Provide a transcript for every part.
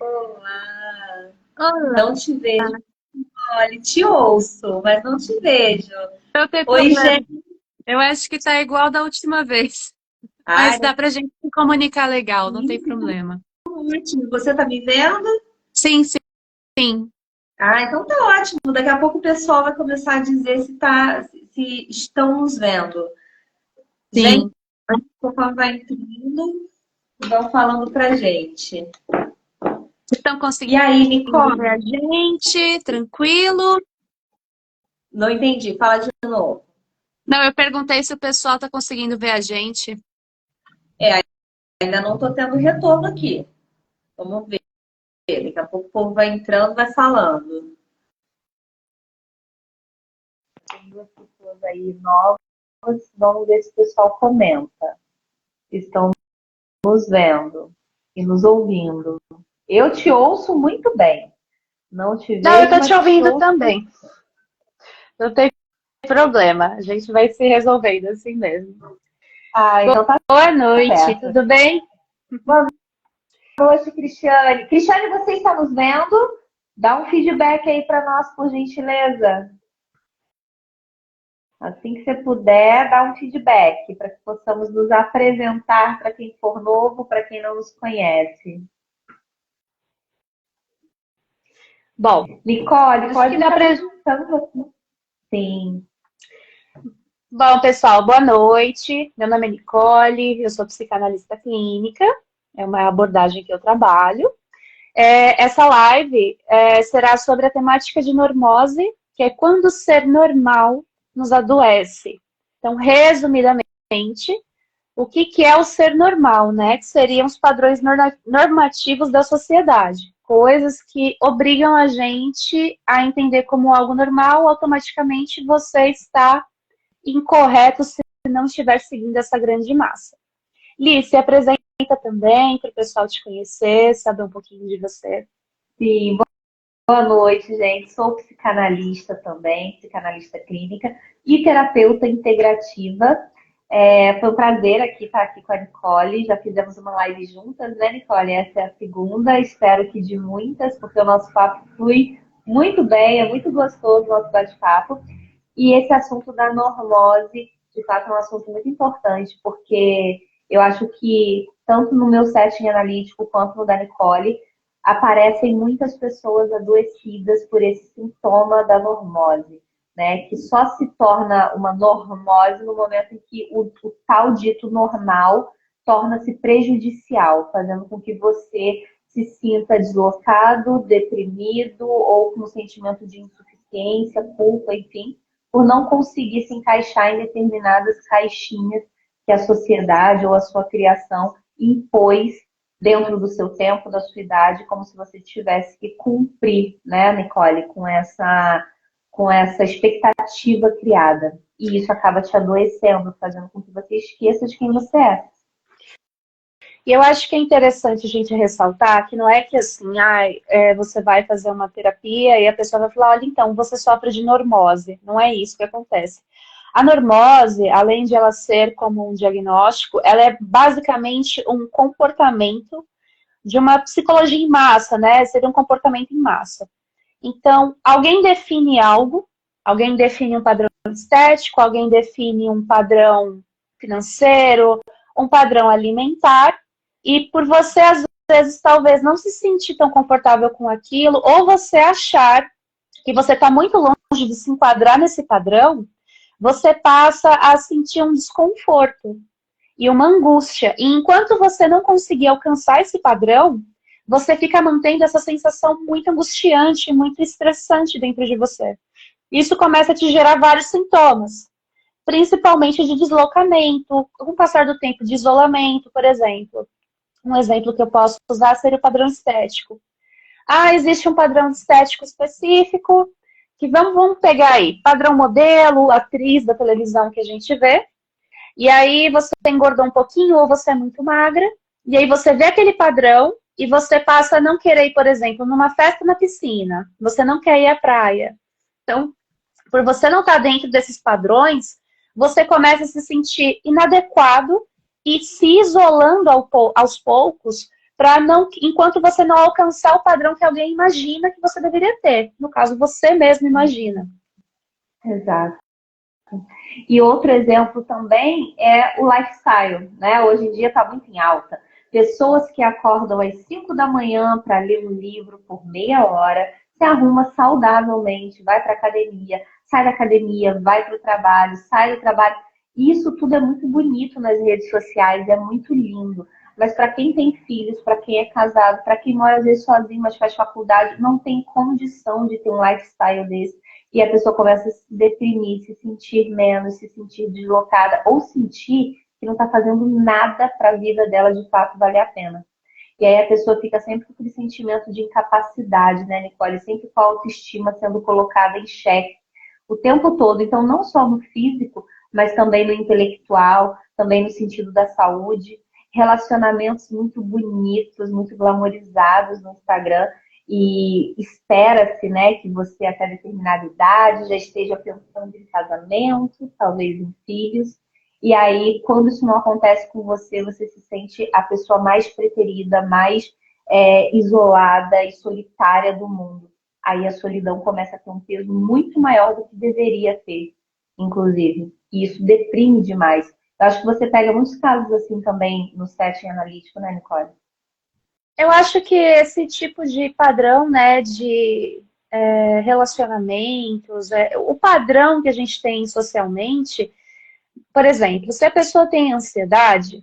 Olá, Olá, não te vejo. Olha, te ouço, mas não te vejo. não tem Oi, problema. gente. Eu acho que tá igual da última vez. Ai, Mas dá pra gente se comunicar legal, não tem muito problema. ótimo. Você tá me vendo? Sim, sim, sim. Ah, então tá ótimo. Daqui a pouco o pessoal vai começar a dizer se estão nos vendo. Gente, Sim. conforme vai entrando, vão falando pra gente. Estão E conseguindo aí, ver a Nicole? gente? Tranquilo? Não entendi. Fala de novo. Não, eu perguntei se o pessoal tá conseguindo ver a gente. Ainda não tô tendo retorno aqui. Vamos ver. Daqui a pouco o povo vai entrando, vai falando. Tem duas pessoas aí novas. Vamos ver se o pessoal comenta. Estão nos vendo e nos ouvindo. Eu te ouço muito bem. Não te Não, eu vejo, tô te mas te ouvindo ouço. também. Não tem problema. A gente vai se resolvendo assim mesmo. Ah, então tá Boa noite, certo. tudo bem? Boa noite, Cristiane. Cristiane, você está nos vendo? Dá um feedback aí para nós, por gentileza. Assim que você puder, dá um feedback para que possamos nos apresentar para quem for novo, para quem não nos conhece. Bom, Nicole, acho pode que ir dá pra. apresentando você. Sim. Bom, pessoal, boa noite. Meu nome é Nicole, eu sou psicanalista clínica, é uma abordagem que eu trabalho. Essa live será sobre a temática de normose, que é quando o ser normal nos adoece. Então, resumidamente, o que é o ser normal, né? Que seriam os padrões normativos da sociedade. Coisas que obrigam a gente a entender como algo normal, automaticamente você está incorreto se não estiver seguindo essa grande massa. Liz, se apresenta também para o pessoal te conhecer, saber um pouquinho de você. Sim, boa noite, gente. Sou psicanalista também, psicanalista clínica e terapeuta integrativa. Foi um prazer estar aqui com a Nicole. Já fizemos uma live juntas, né, Nicole? Essa é a segunda, espero que de muitas, porque o nosso papo flui muito bem, é muito gostoso o nosso bate-papo. E esse assunto da normose, de fato, é um assunto muito importante, porque eu acho que, tanto no meu setting analítico quanto no da Nicole, aparecem muitas pessoas adoecidas por esse sintoma da normose, né? Que só se torna uma normose no momento em que o tal dito normal torna-se prejudicial, fazendo com que você se sinta deslocado, deprimido ou com um sentimento de insuficiência, culpa, enfim, por não conseguir se encaixar em determinadas caixinhas que a sociedade ou a sua criação impôs dentro do seu tempo, da sua idade, como se você tivesse que cumprir, né, Nicole, com essa expectativa criada. E isso acaba te adoecendo, fazendo com que você esqueça de quem você é. E eu acho que é interessante a gente ressaltar que não é que assim, você vai fazer uma terapia e a pessoa vai falar, olha, então, você sofre de normose. Não é isso que acontece. A normose, além de ela ser como um diagnóstico, ela é basicamente um comportamento de uma psicologia em massa, né? Seria um comportamento em massa. Então, alguém define algo, alguém define um padrão estético, alguém define um padrão financeiro, um padrão alimentar, e por você, às vezes, talvez não se sentir tão confortável com aquilo, ou você achar que você está muito longe de se enquadrar nesse padrão, você passa a sentir um desconforto e uma angústia. E enquanto você não conseguir alcançar esse padrão, você fica mantendo essa sensação muito angustiante, muito estressante dentro de você. Isso começa a te gerar vários sintomas, principalmente de deslocamento, com o passar do tempo, de isolamento, por exemplo. Um exemplo que eu posso usar seria o padrão estético. Ah, existe um padrão estético específico, que vamos pegar aí, padrão modelo, atriz da televisão que a gente vê, e aí você engordou um pouquinho ou você é muito magra, e aí você vê aquele padrão e você passa a não querer ir, por exemplo, numa festa na piscina, você não quer ir à praia. Então, por você não estar dentro desses padrões, você começa a se sentir inadequado e se isolando aos poucos, para não, enquanto você não alcançar o padrão que alguém imagina que você deveria ter. No caso, você mesmo imagina. Exato. E outro exemplo também é o lifestyle, né? Hoje em dia está muito em alta. Pessoas que acordam às 5 da manhã para ler um livro por meia hora, se arruma saudavelmente, vai para academia, sai da academia, vai para o trabalho, sai do trabalho. Isso tudo é muito bonito nas redes sociais, é muito lindo. Mas para quem tem filhos, para quem é casado, para quem mora às vezes sozinho, mas faz faculdade, não tem condição de ter um lifestyle desse. E a pessoa começa a se deprimir, se sentir menos, se sentir deslocada, ou sentir que não está fazendo nada para a vida dela de fato valer a pena. E aí a pessoa fica sempre com aquele sentimento de incapacidade, né, Nicole? Sempre com a autoestima sendo colocada em xeque o tempo todo. Então, não só no físico, mas também no intelectual, também no sentido da saúde. Relacionamentos muito bonitos, muito glamorizados no Instagram. E espera-se, né, que você até determinada idade já esteja pensando em casamento, talvez em filhos. E aí, quando isso não acontece com você, você se sente a pessoa mais preterida, mais isolada e solitária do mundo. Aí a solidão começa a ter um peso muito maior do que deveria ter, inclusive. E isso deprime demais. Eu acho que você pega muitos casos assim também no setting analítico, né, Nicole? Eu acho que esse tipo de padrão, né, de relacionamentos, o padrão que a gente tem socialmente, por exemplo, se a pessoa tem ansiedade,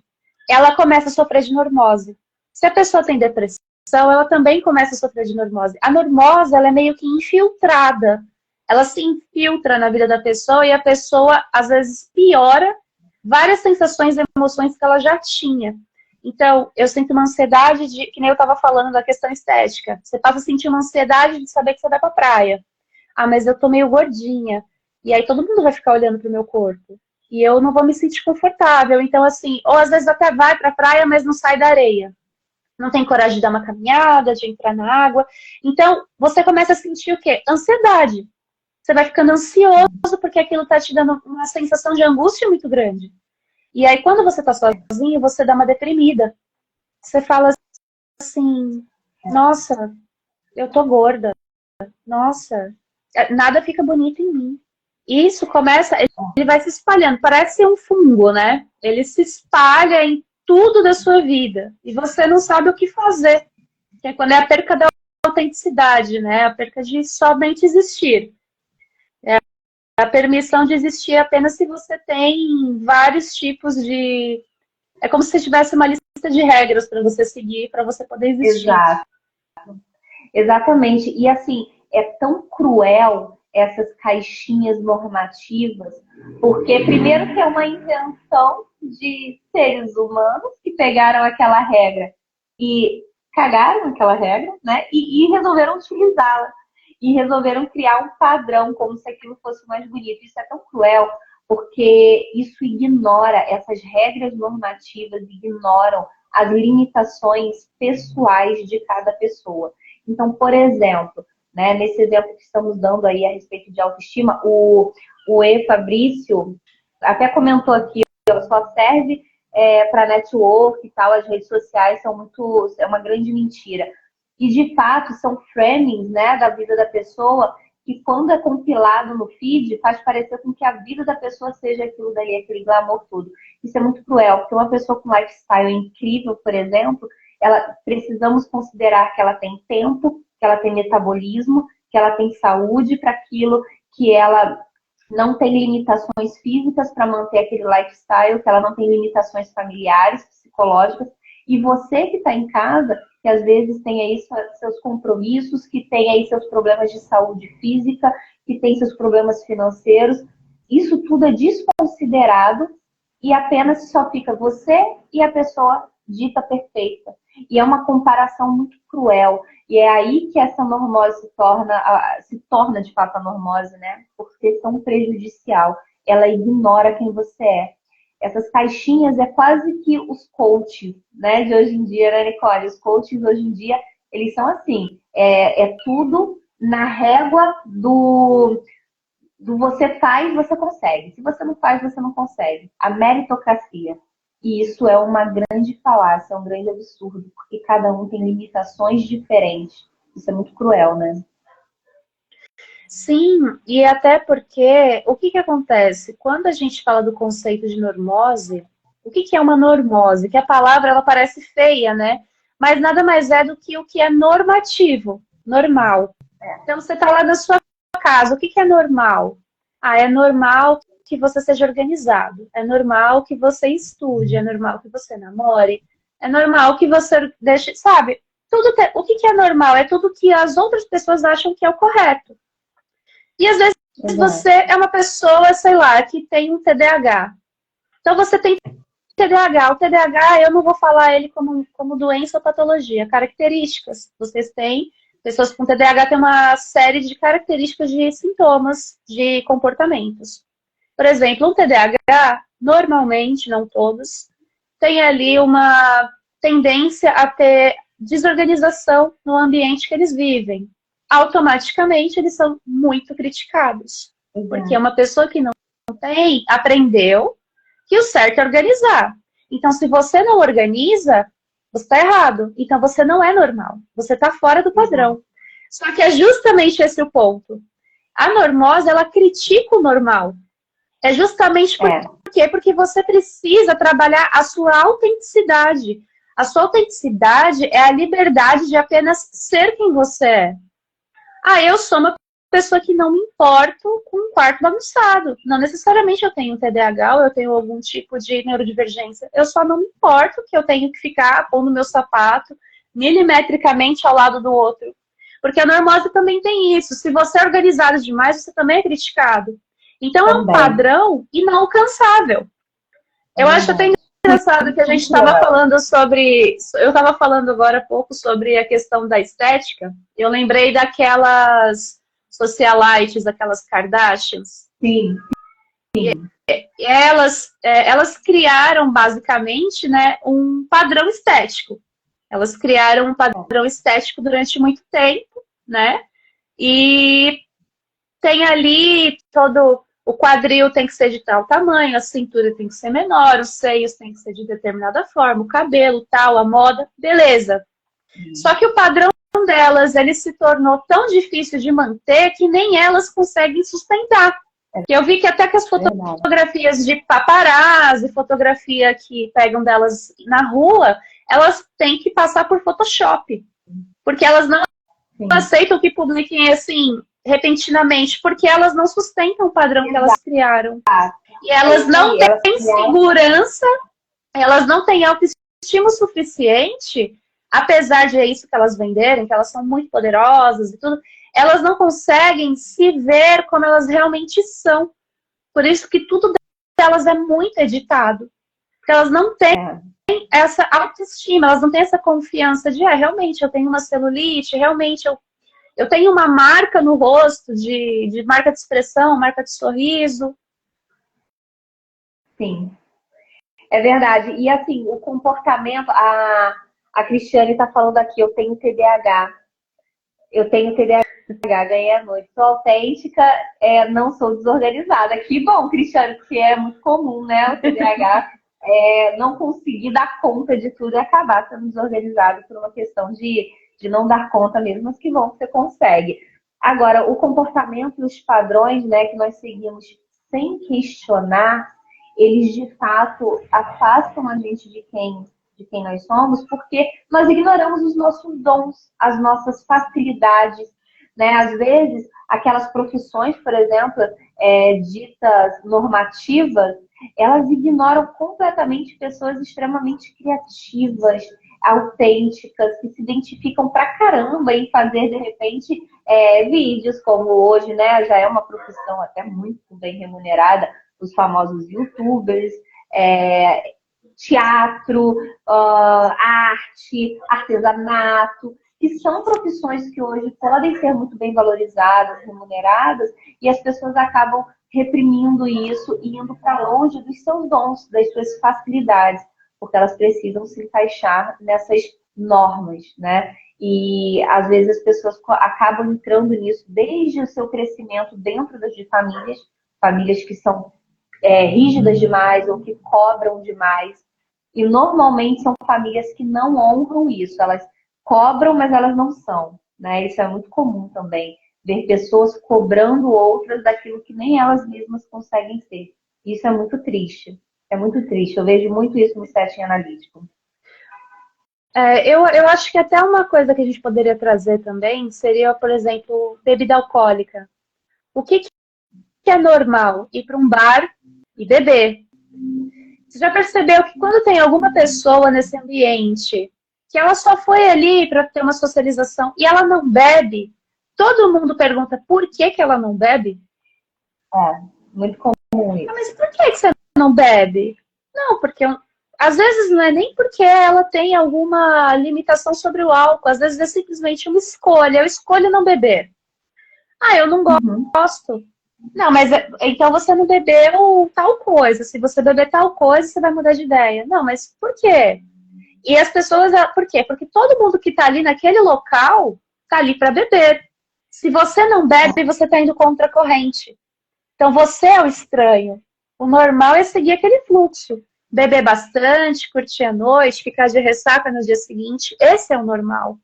ela começa a sofrer de normose. Se a pessoa tem depressão, ela também começa a sofrer de normose. A normose, ela é meio que infiltrada. Ela se infiltra na vida da pessoa e a pessoa, às vezes, piora várias sensações e emoções que ela já tinha. Então, eu sinto uma ansiedade de, que nem eu estava falando da questão estética. Você passa a sentir uma ansiedade de saber que você vai pra praia. Ah, mas eu tô meio gordinha. E aí todo mundo vai ficar olhando pro meu corpo. E eu não vou me sentir confortável. Então, assim, ou às vezes até vai pra praia, mas não sai da areia. Não tem coragem de dar uma caminhada, de entrar na água. Então, você começa a sentir o quê? Ansiedade. Você vai ficando ansioso porque aquilo tá te dando uma sensação de angústia muito grande. E aí, quando você tá sozinho, você dá uma deprimida. Você fala assim, nossa, eu tô gorda. Nossa, nada fica bonito em mim. Isso começa, ele vai se espalhando, parece um fungo, né? Ele se espalha em tudo da sua vida e você não sabe o que fazer. Que é quando é a perca da autenticidade, né? A perca de somente existir. É a permissão de existir apenas se você tem vários tipos de... É como se você tivesse uma lista de regras para você seguir, para você poder existir. Exato. Exatamente. E assim, é tão cruel essas caixinhas normativas, porque primeiro que é uma invenção de seres humanos que pegaram aquela regra e cagaram aquela regra, né? E resolveram utilizá-la. E resolveram criar um padrão como se aquilo fosse mais bonito. Isso é tão cruel, porque isso ignora, essas regras normativas ignoram as limitações pessoais de cada pessoa. Então, por exemplo, né, nesse exemplo que estamos dando aí a respeito de autoestima, o Fabrício até comentou aqui, só serve para network e tal, as redes sociais é uma grande mentira. E, de fato, são framings, né, da vida da pessoa que, quando é compilado no feed, faz parecer com que a vida da pessoa seja aquilo dali, aquele glamour tudo. Isso é muito cruel, porque uma pessoa com lifestyle incrível, por exemplo, precisamos considerar que ela tem tempo, que ela tem metabolismo, que ela tem saúde para aquilo, que ela não tem limitações físicas para manter aquele lifestyle, que ela não tem limitações familiares, psicológicas. E você que está em casa, que às vezes tem aí seus compromissos, que tem aí seus problemas de saúde física, que tem seus problemas financeiros, isso tudo é desconsiderado e apenas só fica você e a pessoa dita perfeita. E é uma comparação muito cruel. E é aí que essa normose se torna de fato a normose, né? Por ser tão prejudicial. Ela ignora quem você é. Essas caixinhas é quase que os coaches, né, de hoje em dia, né, Nicole? Os coaches hoje em dia, eles são assim, tudo na régua do você faz, você consegue. Se você não faz, você não consegue. A meritocracia. E isso é uma grande falácia, é um grande absurdo, porque cada um tem limitações diferentes. Isso é muito cruel, né? Sim, e até porque o que que acontece? Quando a gente fala do conceito de normose, o que que é uma normose? Que a palavra ela parece feia, né? Mas nada mais é do que o que é normativo, normal. Então você está lá na sua casa, o que que é normal? Ah, é normal que você seja organizado, é normal que você estude, é normal que você namore, é normal que você deixe, sabe? O que que é normal? É tudo que as outras pessoas acham que é o correto. E às vezes Exato. você é uma pessoa, sei lá, que tem um TDAH. Então você tem TDAH. O TDAH, eu não vou falar ele como doença ou patologia. Características. Vocês têm, pessoas com TDAH têm uma série de características de sintomas, de comportamentos. Por exemplo, um TDAH, normalmente, não todos, tem ali uma tendência a ter desorganização no ambiente que eles vivem. Automaticamente, eles são muito criticados. Porque uma pessoa que não tem, aprendeu que o certo é organizar. Então, se você não organiza, você está errado. Então, você não é normal. Você está fora do padrão. Só que é justamente esse o ponto. A normose, ela critica o normal. É justamente por quê? Porque você precisa trabalhar a sua autenticidade. A sua autenticidade é a liberdade de apenas ser quem você é. Ah, eu sou uma pessoa que não me importo com um quarto bagunçado. Não necessariamente eu tenho TDAH ou eu tenho algum tipo de neurodivergência. Eu só não me importo que eu tenho que ficar pondo meu sapato milimetricamente ao lado do outro. Porque a normose também tem isso. Se você é organizado demais, você também é criticado. Então é um padrão inalcançável. Eu acho até engraçado que a gente estava falando sobre... Eu estava falando agora há pouco sobre a questão da estética. Eu lembrei daquelas socialites, aquelas Kardashians. Sim. Elas criaram, basicamente, né, um padrão estético. Elas criaram um padrão estético durante muito tempo, né? E tem ali todo... O quadril tem que ser de tal tamanho, a cintura tem que ser menor, os seios tem que ser de determinada forma, o cabelo, tal, a moda, beleza. Só que o padrão delas, ele se tornou tão difícil de manter que nem elas conseguem sustentar. Eu vi que até que as fotografias de paparazzi, fotografia que pegam delas na rua, elas têm que passar por Photoshop. Porque elas não aceitam que publiquem assim repentinamente, porque elas não sustentam o padrão que elas criaram. E elas não têm segurança, elas não têm autoestima suficiente, apesar de é isso que elas venderem, que elas são muito poderosas e tudo, elas não conseguem se ver como elas realmente são. Por isso que tudo delas é muito editado. Porque elas não têm essa autoestima, elas não têm essa confiança de, realmente eu tenho uma celulite, realmente eu tenho uma marca no rosto, de marca de expressão, marca de sorriso. Sim, é verdade. E assim, o comportamento, a Cristiane está falando aqui, eu tenho TDAH. Eu tenho TDAH, ganhei a noite. Sou autêntica, não sou desorganizada. Que bom, Cristiane, porque é muito comum, né? O TDAH não conseguir dar conta de tudo e acabar sendo desorganizado por uma questão de não dar conta mesmo, mas que bom que você consegue. Agora, o comportamento e os padrões, né, que nós seguimos sem questionar, eles de fato afastam a gente de quem nós somos, porque nós ignoramos os nossos dons, as nossas facilidades, né? Às vezes, aquelas profissões, por exemplo, ditas normativas, elas ignoram completamente pessoas extremamente criativas, autênticas, que se identificam pra caramba em fazer, de repente, vídeos, como hoje, né? Já é uma profissão até muito bem remunerada, os famosos YouTubers, teatro, arte, artesanato, que são profissões que hoje podem ser muito bem valorizadas, remuneradas, e as pessoas acabam reprimindo isso e indo para longe dos seus dons, das suas facilidades, porque elas precisam se encaixar nessas normas, né? E às vezes as pessoas acabam entrando nisso desde o seu crescimento dentro de famílias que são rígidas demais ou que cobram demais. E normalmente são famílias que não honram isso. Elas cobram, mas elas não são, né? Isso é muito comum também. Ver pessoas cobrando outras daquilo que nem elas mesmas conseguem ser. Isso é muito triste. É muito triste. Eu vejo muito isso no setting analítico. Eu acho que até uma coisa que a gente poderia trazer também seria, por exemplo, bebida alcoólica. O que é normal? Ir para um bar e beber. Você já percebeu que quando tem alguma pessoa nesse ambiente que ela só foi ali para ter uma socialização e ela não bebe, todo mundo pergunta por que ela não bebe? Muito comum isso. Mas por que você não bebe? Não, porque às vezes não é nem porque ela tem alguma limitação sobre o álcool, às vezes é simplesmente uma escolha. Eu escolho não beber. Eu não gosto. Não, mas então você não bebeu tal coisa. Se você beber tal coisa, você vai mudar de ideia. Não, mas por quê? E as pessoas, por quê? Porque todo mundo que está ali naquele local está ali para beber. Se você não bebe, você está indo contra a corrente. Então você é o estranho. O normal é seguir aquele fluxo. Beber bastante, curtir a noite, ficar de ressaca no dia seguinte. Esse é o normal.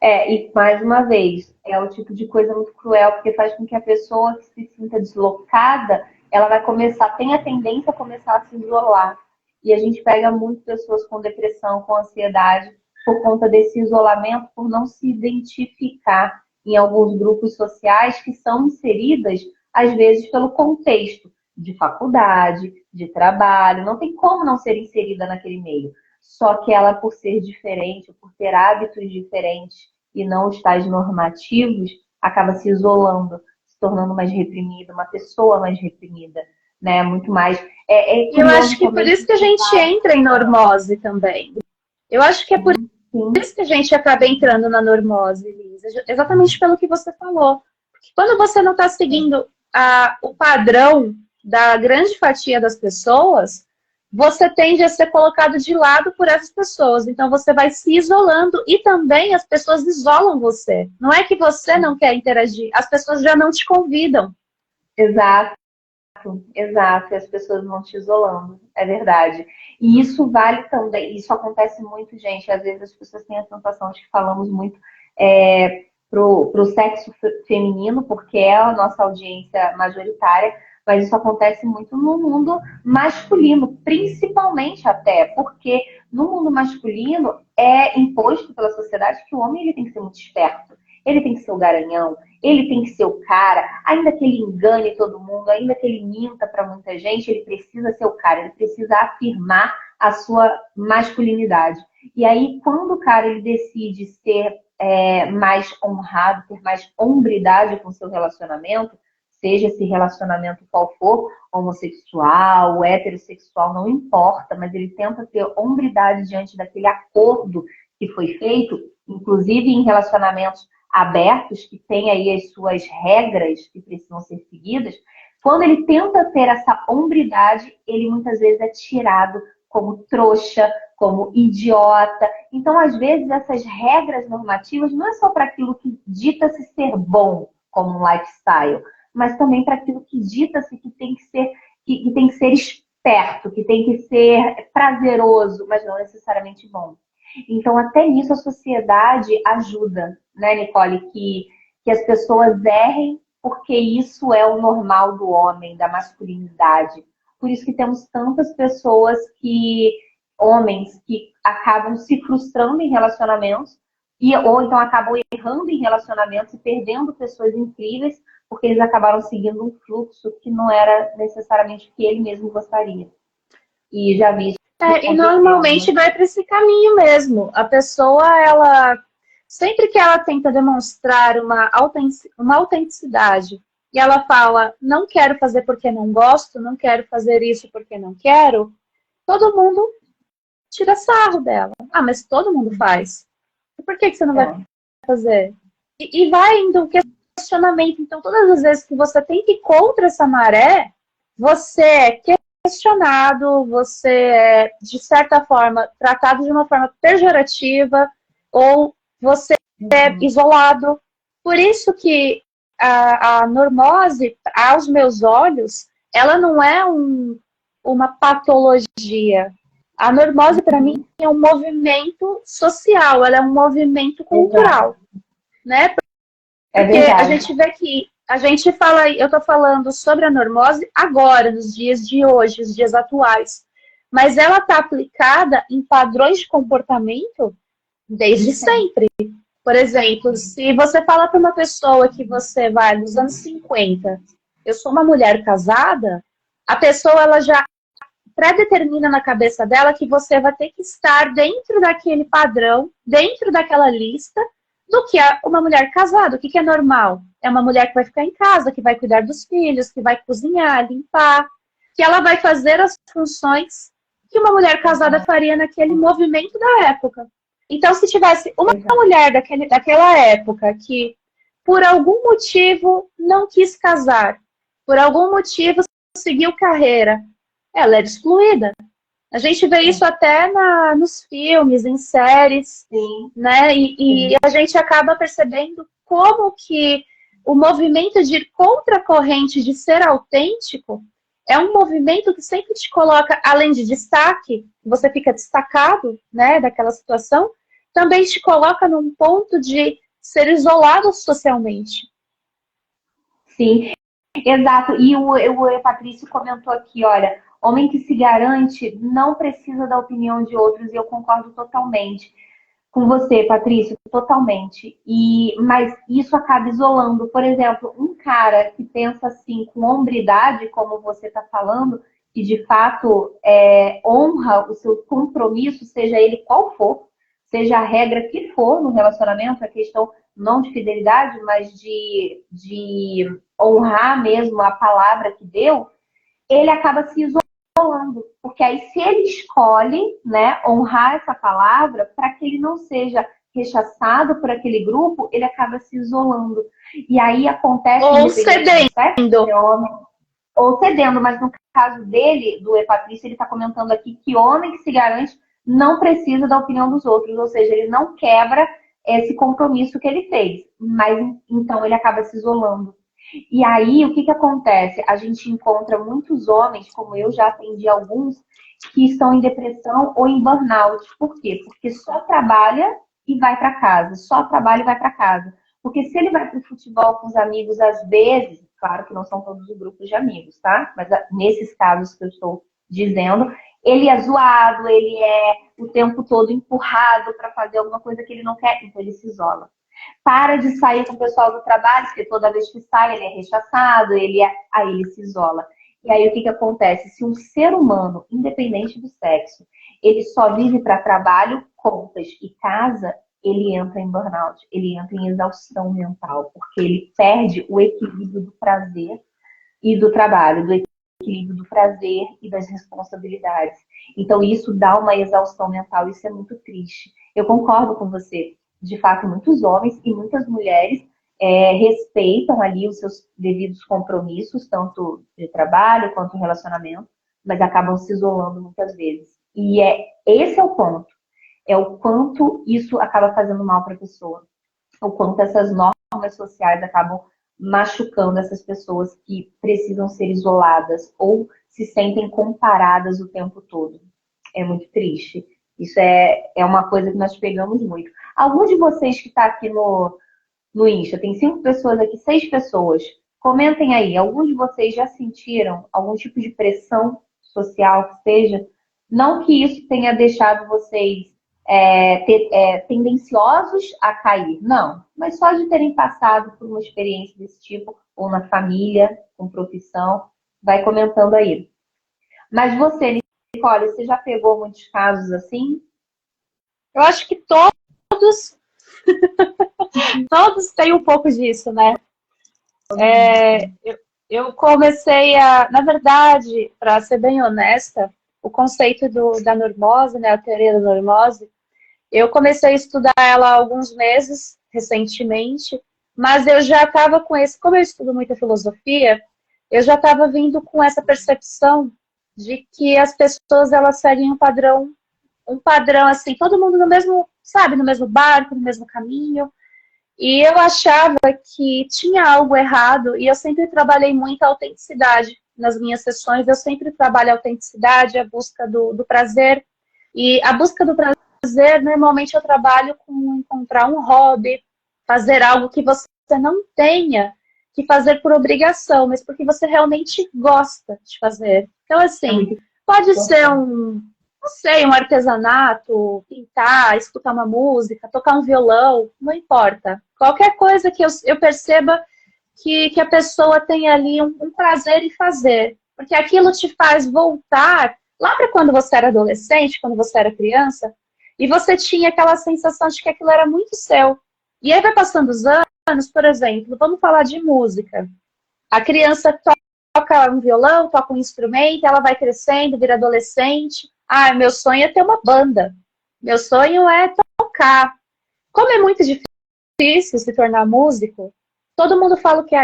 E mais uma vez, é o tipo de coisa muito cruel, porque faz com que a pessoa que se sinta deslocada, ela vai começar, tem a tendência a começar a se isolar. E a gente pega muito pessoas com depressão, com ansiedade, por conta desse isolamento, por não se identificar em alguns grupos sociais que são inseridas, às vezes, pelo contexto de faculdade, de trabalho. Não tem como não ser inserida naquele meio. Só que ela, por ser diferente, por ter hábitos diferentes e não os tais normativos, acaba se isolando, se tornando mais reprimida, uma pessoa mais reprimida, né? Muito mais. Eu acho que por isso que a gente entra em normose também. Eu acho que é por isso que a gente acaba entrando na normose, Lisa. Exatamente pelo que você falou. Porque quando você não está seguindo o padrão da grande fatia das pessoas, você tende a ser colocado de lado por essas pessoas. Então, você vai se isolando e também as pessoas isolam você. Não é que você não quer interagir, as pessoas já não te convidam. Exato. Exato, e as pessoas vão te isolando, é verdade. E isso vale também, isso acontece muito, gente. Às vezes as pessoas têm a sensação de que falamos muito pro sexo feminino, porque é a nossa audiência majoritária, mas isso acontece muito no mundo masculino, principalmente até, porque no mundo masculino é imposto pela sociedade que o homem ele tem que ser muito esperto, ele tem que ser o garanhão, ele tem que ser o cara, ainda que ele engane todo mundo, ainda que ele minta para muita gente, ele precisa ser o cara, ele precisa afirmar a sua masculinidade. E aí, quando o cara ele decide ser mais honrado, ter mais hombridade com o seu relacionamento, seja esse relacionamento qual for, homossexual, heterossexual, não importa, mas ele tenta ter hombridade diante daquele acordo que foi feito, inclusive em relacionamentos abertos, que tem aí as suas regras que precisam ser seguidas. Quando ele tenta ter essa hombridade, ele muitas vezes é tirado como trouxa, como idiota. Então, às vezes, essas regras normativas não é só para aquilo que dita-se ser bom, como um lifestyle, mas também para aquilo que dita-se que tem que ser esperto, que tem que ser prazeroso, mas não necessariamente bom. Então, até nisso a sociedade ajuda, né, Nicole? Que as pessoas errem porque isso é o normal do homem, da masculinidade. Por isso que temos tantas pessoas homens que acabam se frustrando em relacionamentos, ou então acabam errando em relacionamentos e perdendo pessoas incríveis, porque eles acabaram seguindo um fluxo que não era necessariamente o que ele mesmo gostaria. E já vi e normalmente vai para esse caminho mesmo. A pessoa, sempre que ela tenta demonstrar uma autenticidade e ela fala, não quero fazer porque não gosto, não quero fazer isso porque não quero, todo mundo tira sarro dela. Mas todo mundo faz. Por que você não vai fazer? E vai indo um questionamento. Então, todas as vezes que você tem que ir contra essa maré, você é questionado, você é, de certa forma, tratado de uma forma pejorativa, ou você é isolado. Por isso que a normose, aos meus olhos, ela não é uma patologia. A normose, para mim, é um movimento social, ela é um movimento cultural, né? Porque a gente vê que a gente fala, eu estou falando sobre a normose agora, nos dias de hoje, os dias atuais, mas ela está aplicada em padrões de comportamento desde sempre. Por exemplo, se você fala para uma pessoa que você vai nos anos 50, eu sou uma mulher casada, a pessoa ela já pré-determina na cabeça dela que você vai ter que estar dentro daquele padrão, dentro daquela lista, do que é uma mulher casada. O que é normal? É uma mulher que vai ficar em casa, que vai cuidar dos filhos, que vai cozinhar, limpar, que ela vai fazer as funções que uma mulher casada faria naquele movimento da época. Então, se tivesse uma mulher daquela época que, por algum motivo, não quis casar, por algum motivo seguiu carreira, ela era excluída. A gente vê isso até nos filmes, em séries, né? E a gente acaba percebendo como que o movimento de ir contra a corrente, de ser autêntico, é um movimento que sempre te coloca, além de destaque, você fica destacado, né, daquela situação, também te coloca num ponto de ser isolado socialmente. Sim, exato. E o Patrício comentou aqui, olha, homem que se garante não precisa da opinião de outros, e eu concordo totalmente com você, Patrício, totalmente. Mas isso acaba isolando. Por exemplo, um cara que pensa assim com hombridade, como você está falando, que de fato honra o seu compromisso, seja ele qual for, seja a regra que for no relacionamento, a questão não de fidelidade, mas de honrar mesmo a palavra que deu, ele acaba se isolando. Porque aí, se ele escolhe, né, honrar essa palavra, para que ele não seja rechaçado por aquele grupo, ele acaba se isolando. E aí acontece... Ou cedendo. Ou cedendo, mas no caso dele, do Patrício, ele está comentando aqui que homem que se garante não precisa da opinião dos outros, ou seja, ele não quebra esse compromisso que ele fez, mas então ele acaba se isolando. E aí, o que acontece? A gente encontra muitos homens, como eu já atendi alguns, que estão em depressão ou em burnout. Por quê? Porque só trabalha e vai para casa, só trabalha e vai para casa. Porque se ele vai para o futebol com os amigos, às vezes, claro que não são todos os grupos de amigos, tá? Mas nesses casos que eu estou dizendo, ele é zoado, ele é o tempo todo empurrado para fazer alguma coisa que ele não quer, então ele se isola. Para de sair com o pessoal do trabalho, porque toda vez que sai ele é rechaçado, aí ele se isola. E aí o que acontece? Se um ser humano, independente do sexo, ele só vive para trabalho, contas e casa, ele entra em burnout, ele entra em exaustão mental, porque ele perde o equilíbrio do prazer e do trabalho, do equilíbrio do prazer e das responsabilidades. Então isso dá uma exaustão mental, isso é muito triste. Eu concordo com você. De fato, muitos homens e muitas mulheres respeitam ali os seus devidos compromissos, tanto de trabalho quanto relacionamento, mas acabam se isolando muitas vezes. E esse é o ponto. É o quanto isso acaba fazendo mal para a pessoa. O quanto essas normas sociais acabam machucando essas pessoas que precisam ser isoladas ou se sentem comparadas o tempo todo. É muito triste. Isso é uma coisa que nós pegamos muito. Algum de vocês que está aqui no Insta, tem 5 pessoas aqui, 6 pessoas. Comentem aí, algum de vocês já sentiram algum tipo de pressão social que seja? Não que isso tenha deixado vocês tendenciosos a cair, não. Mas só de terem passado por uma experiência desse tipo, ou na família, com profissão, vai comentando aí. Mas você, Nicole, você já pegou muitos casos assim? Eu acho que todos têm um pouco disso, né? Eu comecei na verdade, para ser bem honesta, o conceito da normose, né, a teoria da normose, eu comecei a estudar ela há alguns meses, recentemente, mas eu já estava com como eu estudo muita filosofia, eu já estava vindo com essa percepção de que as pessoas, elas seguem um padrão assim, todo mundo no mesmo, sabe, no mesmo barco, no mesmo caminho. E eu achava que tinha algo errado, e eu sempre trabalhei muito a autenticidade. nas minhas sessões, eu sempre trabalho a autenticidade, a busca do prazer. E a busca do prazer, normalmente eu trabalho com encontrar um hobby, fazer algo que você não tenha que fazer por obrigação, mas porque você realmente gosta de fazer. Então, assim, pode ser não sei, um artesanato, pintar, escutar uma música, tocar um violão, não importa. Qualquer coisa que eu perceba que a pessoa tem ali um prazer em fazer. Porque aquilo te faz voltar lá para quando você era adolescente, quando você era criança, e você tinha aquela sensação de que aquilo era muito seu. E aí vai passando os anos, por exemplo, vamos falar de música. A criança toca um violão, toca um instrumento, ela vai crescendo, vira adolescente. Ah, meu sonho é ter uma banda. Meu sonho é tocar. Como é muito difícil se tornar músico, todo mundo fala que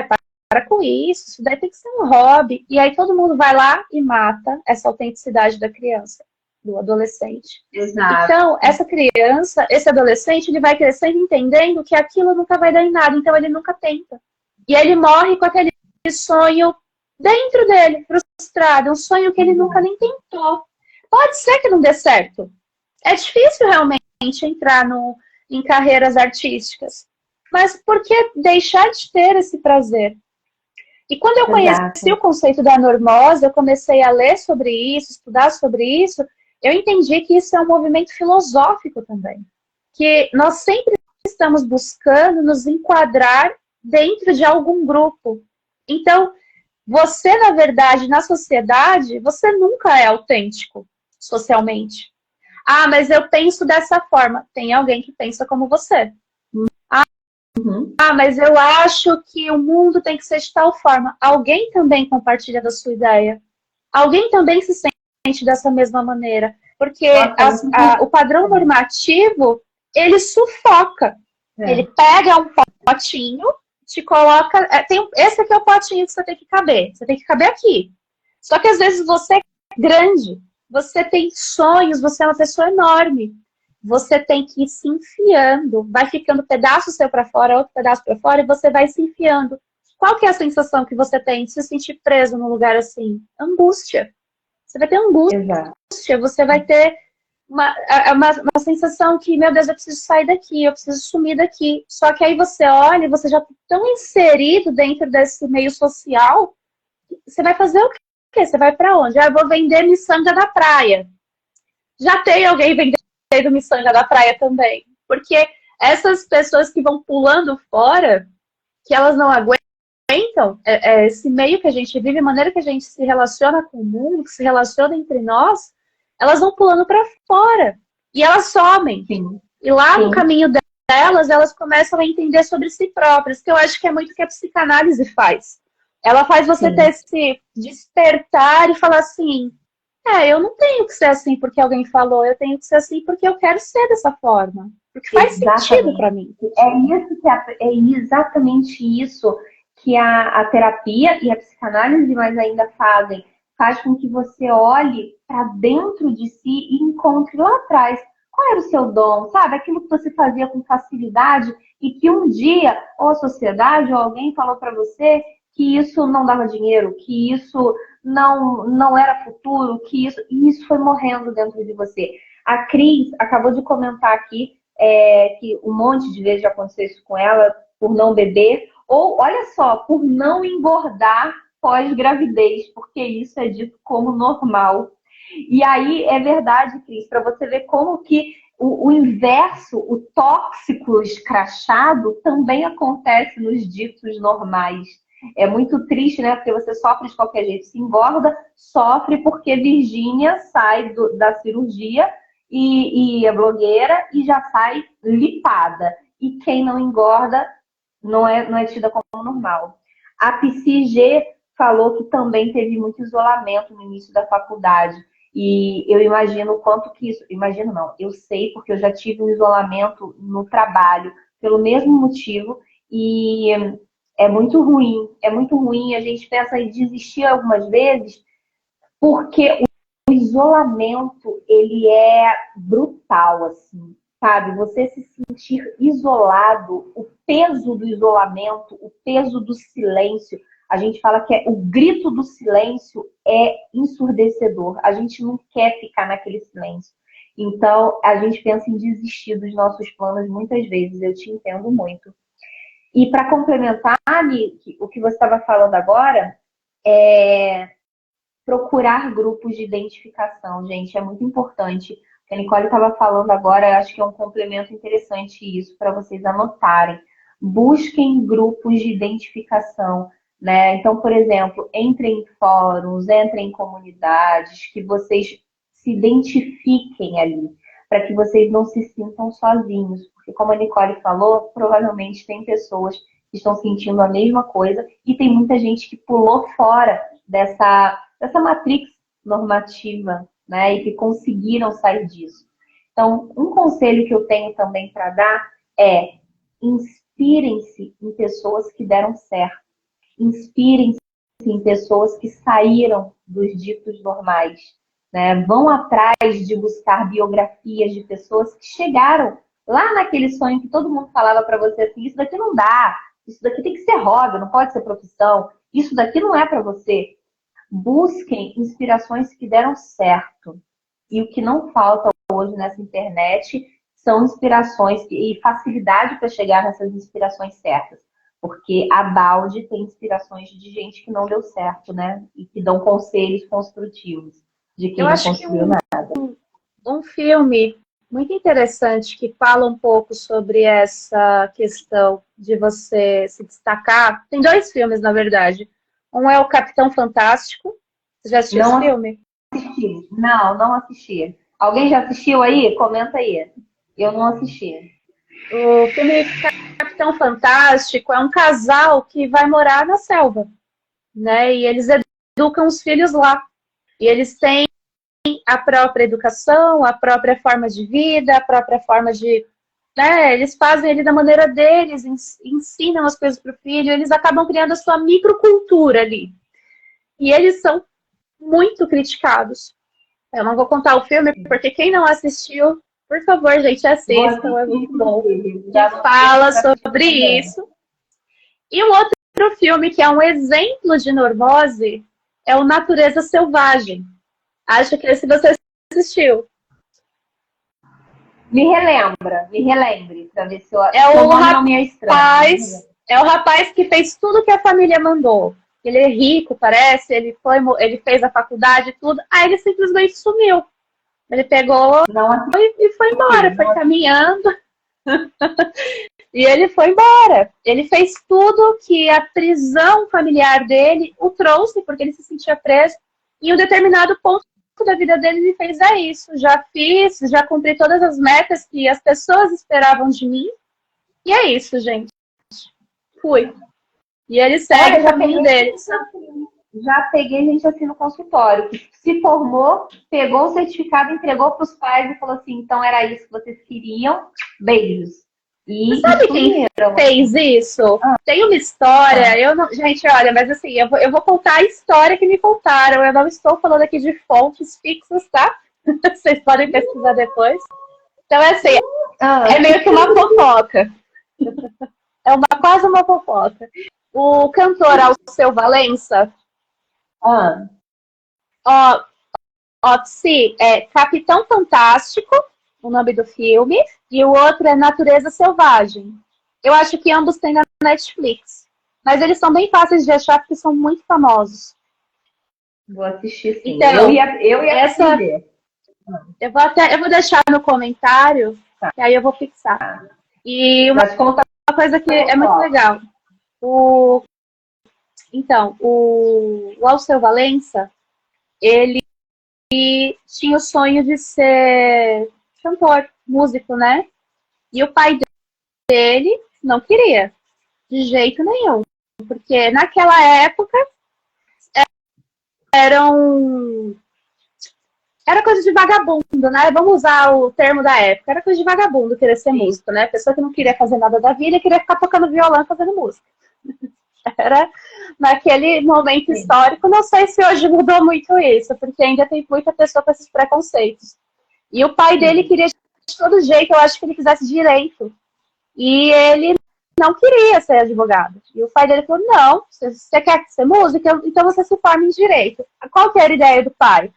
para com isso daí tem que ser um hobby. E aí todo mundo vai lá e mata essa autenticidade da criança, do adolescente. Exato. Então, essa criança, esse adolescente, ele vai crescendo entendendo que aquilo nunca vai dar em nada, então ele nunca tenta. E ele morre com aquele sonho dentro dele, frustrado, um sonho que ele nunca nem tentou. Pode ser que não dê certo. É difícil realmente entrar em carreiras artísticas. Mas por que deixar de ter esse prazer? E quando eu conheci o conceito da normose, eu comecei a ler sobre isso, estudar sobre isso, eu entendi que isso é um movimento filosófico também. Que nós sempre estamos buscando nos enquadrar dentro de algum grupo. Então, você, na verdade, na sociedade, você nunca é autêntico socialmente. Ah, mas eu penso dessa forma. Tem alguém que pensa como você. Ah, mas eu acho que o mundo tem que ser de tal forma. Alguém também compartilha da sua ideia. Alguém também se sente dessa mesma maneira. Porque o padrão normativo, ele sufoca. Ele pega um potinho, te coloca... esse aqui é o potinho que você tem que caber. Você tem que caber aqui. Só que às vezes você é grande. Você tem sonhos, você é uma pessoa enorme. Você tem que ir se enfiando. Vai ficando pedaço seu para fora, outro pedaço para fora, e você vai se enfiando. Qual que é a sensação que você tem de se sentir preso num lugar assim? Angústia. Você vai ter angústia. Exato. Você vai ter uma sensação que, meu Deus, eu preciso sair daqui, eu preciso sumir daqui. Só que aí você olha e você já está tão inserido dentro desse meio social, você vai fazer o quê? Você vai para onde? Ah, eu vou vender miçanga da praia. Já tem alguém vendendo miçanga da praia também. Porque essas pessoas que vão pulando fora, que elas não aguentam, esse meio que a gente vive, a maneira que a gente se relaciona com o mundo, que se relaciona entre nós, elas vão pulando para fora. E elas somem. Sim. E lá no caminho delas, elas começam a entender sobre si próprias, que eu acho que é muito o que a psicanálise faz. Ela faz você ter esse despertar e falar assim, eu não tenho que ser assim porque alguém falou, eu tenho que ser assim porque eu quero ser dessa forma. Porque faz sentido para mim. É exatamente isso que a terapia e a psicanálise mais ainda fazem. Faz com que você olhe para dentro de si e encontre lá atrás qual era o seu dom, sabe? Aquilo que você fazia com facilidade e que um dia, ou a sociedade, ou alguém falou para você que isso não dava dinheiro, que isso não era futuro, que isso foi morrendo dentro de você. A Cris acabou de comentar aqui que um monte de vezes já aconteceu isso com ela, por não beber, ou, olha só, por não engordar pós-gravidez, porque isso é dito como normal. E aí, é verdade, Cris, para você ver como que o inverso, o tóxico escrachado, também acontece nos ditos normais. É muito triste, né? Porque você sofre de qualquer jeito, se engorda, sofre porque Virgínia sai da cirurgia e é blogueira e já sai lipada. E quem não engorda não é tida como normal. A PCG falou que também teve muito isolamento no início da faculdade. E eu imagino o quanto que isso... Imagino não, eu sei porque eu já tive um isolamento no trabalho pelo mesmo motivo e é muito ruim. A gente pensa em desistir algumas vezes porque o isolamento, ele é brutal, assim, sabe? Você se sentir isolado, o peso do isolamento, o peso do silêncio, A gente fala que o grito do silêncio é ensurdecedor. A gente não quer ficar naquele silêncio. Então, a gente pensa em desistir dos nossos planos muitas vezes. Eu te entendo muito. E para complementar, Ali, o que você estava falando agora, é procurar grupos de identificação, gente, é muito importante. A Nicole estava falando agora, acho que é um complemento interessante isso para vocês anotarem. Busquem grupos de identificação, né? Então, por exemplo, entrem em fóruns, entrem em comunidades, que vocês se identifiquem ali, para que vocês não se sintam sozinhos. Porque, como a Nicole falou, provavelmente tem pessoas que estão sentindo a mesma coisa e tem muita gente que pulou fora dessa matrix normativa, né? E que conseguiram sair disso. Então, um conselho que eu tenho também para dar é inspirem-se em pessoas que deram certo. Inspirem-se em pessoas que saíram dos ditos normais, né? Vão atrás de buscar biografias de pessoas que chegaram lá naquele sonho que todo mundo falava para você assim, isso daqui não dá, isso daqui tem que ser hobby, não pode ser profissão, isso daqui não é para você. Busquem inspirações que deram certo. E o que não falta hoje nessa internet são inspirações e facilidade para chegar nessas inspirações certas. Porque a balde tem inspirações de gente que não deu certo, né? E que dão conselhos construtivos de quem não construiu nada. Um filme muito interessante que fala um pouco sobre essa questão de você se destacar. Tem 2 filmes, na verdade. Um é o Capitão Fantástico. Você já assistiu esse filme? Assisti. Não assisti. Alguém já assistiu aí? Comenta aí. Eu não assisti. O filme Capitão Fantástico é um casal que vai morar na selva, né? E eles educam os filhos lá. E eles têm a própria educação, a própria forma de vida, a própria forma de... né? Eles fazem ali da maneira deles, ensinam as coisas para o filho, eles acabam criando a sua microcultura ali. E eles são muito criticados. Eu não vou contar o filme, porque quem não assistiu, por favor, gente, assistam, é muito bom. Já fala sobre isso. E um outro filme que é um exemplo de normose é o Natureza Selvagem. Acho que esse você assistiu. Me relembre, para ver se eu... É o rapaz que fez tudo que a família mandou. Ele é rico, parece, ele fez a faculdade e tudo. Aí ele simplesmente sumiu. Ele pegou e foi embora, foi caminhando. E ele foi embora. Ele fez tudo que a prisão familiar dele o trouxe, porque ele se sentia preso. E em um determinado ponto da vida dele, ele fez isso. Já cumpri todas as metas que as pessoas esperavam de mim. E é isso, gente. Fui. E ele segue o caminho dele. Já peguei gente assim no consultório, que se formou, pegou o certificado, entregou para os pais e falou assim, então era isso que vocês queriam, beijos. E você sabe quem fez isso? Tem uma história, gente, olha, mas assim, eu vou contar a história que me contaram, eu não estou falando aqui de fontes fixas, tá? Vocês podem pesquisar depois. Então, é assim, é meio que uma fofoca. Quase uma fofoca. O cantor Alceu Valença, é Capitão Fantástico, o nome do filme, e o outro é Natureza Selvagem. Eu acho que ambos têm na Netflix. Mas eles são bem fáceis de achar porque são muito famosos. Vou assistir sim. Então, eu ia assistir. Eu vou deixar no comentário, que aí eu vou fixar. E uma coisa que é muito legal. Então, o Alceu Valença, ele tinha o sonho de ser cantor, músico, né? E o pai dele não queria, de jeito nenhum. Porque naquela época era coisa de vagabundo, né? Vamos usar o termo da época. Era coisa de vagabundo querer ser músico, né? Pessoa que não queria fazer nada da vida, queria ficar tocando violão e fazendo música. Era naquele momento histórico. Não sei se hoje mudou muito isso, porque ainda tem muita pessoa com esses preconceitos. E o pai dele queria de todo jeito, eu acho que ele quisesse direito. E ele não queria ser advogado. E o pai dele falou, não, você quer ser música? Então você se forma em direito. Qual que era a ideia do pai?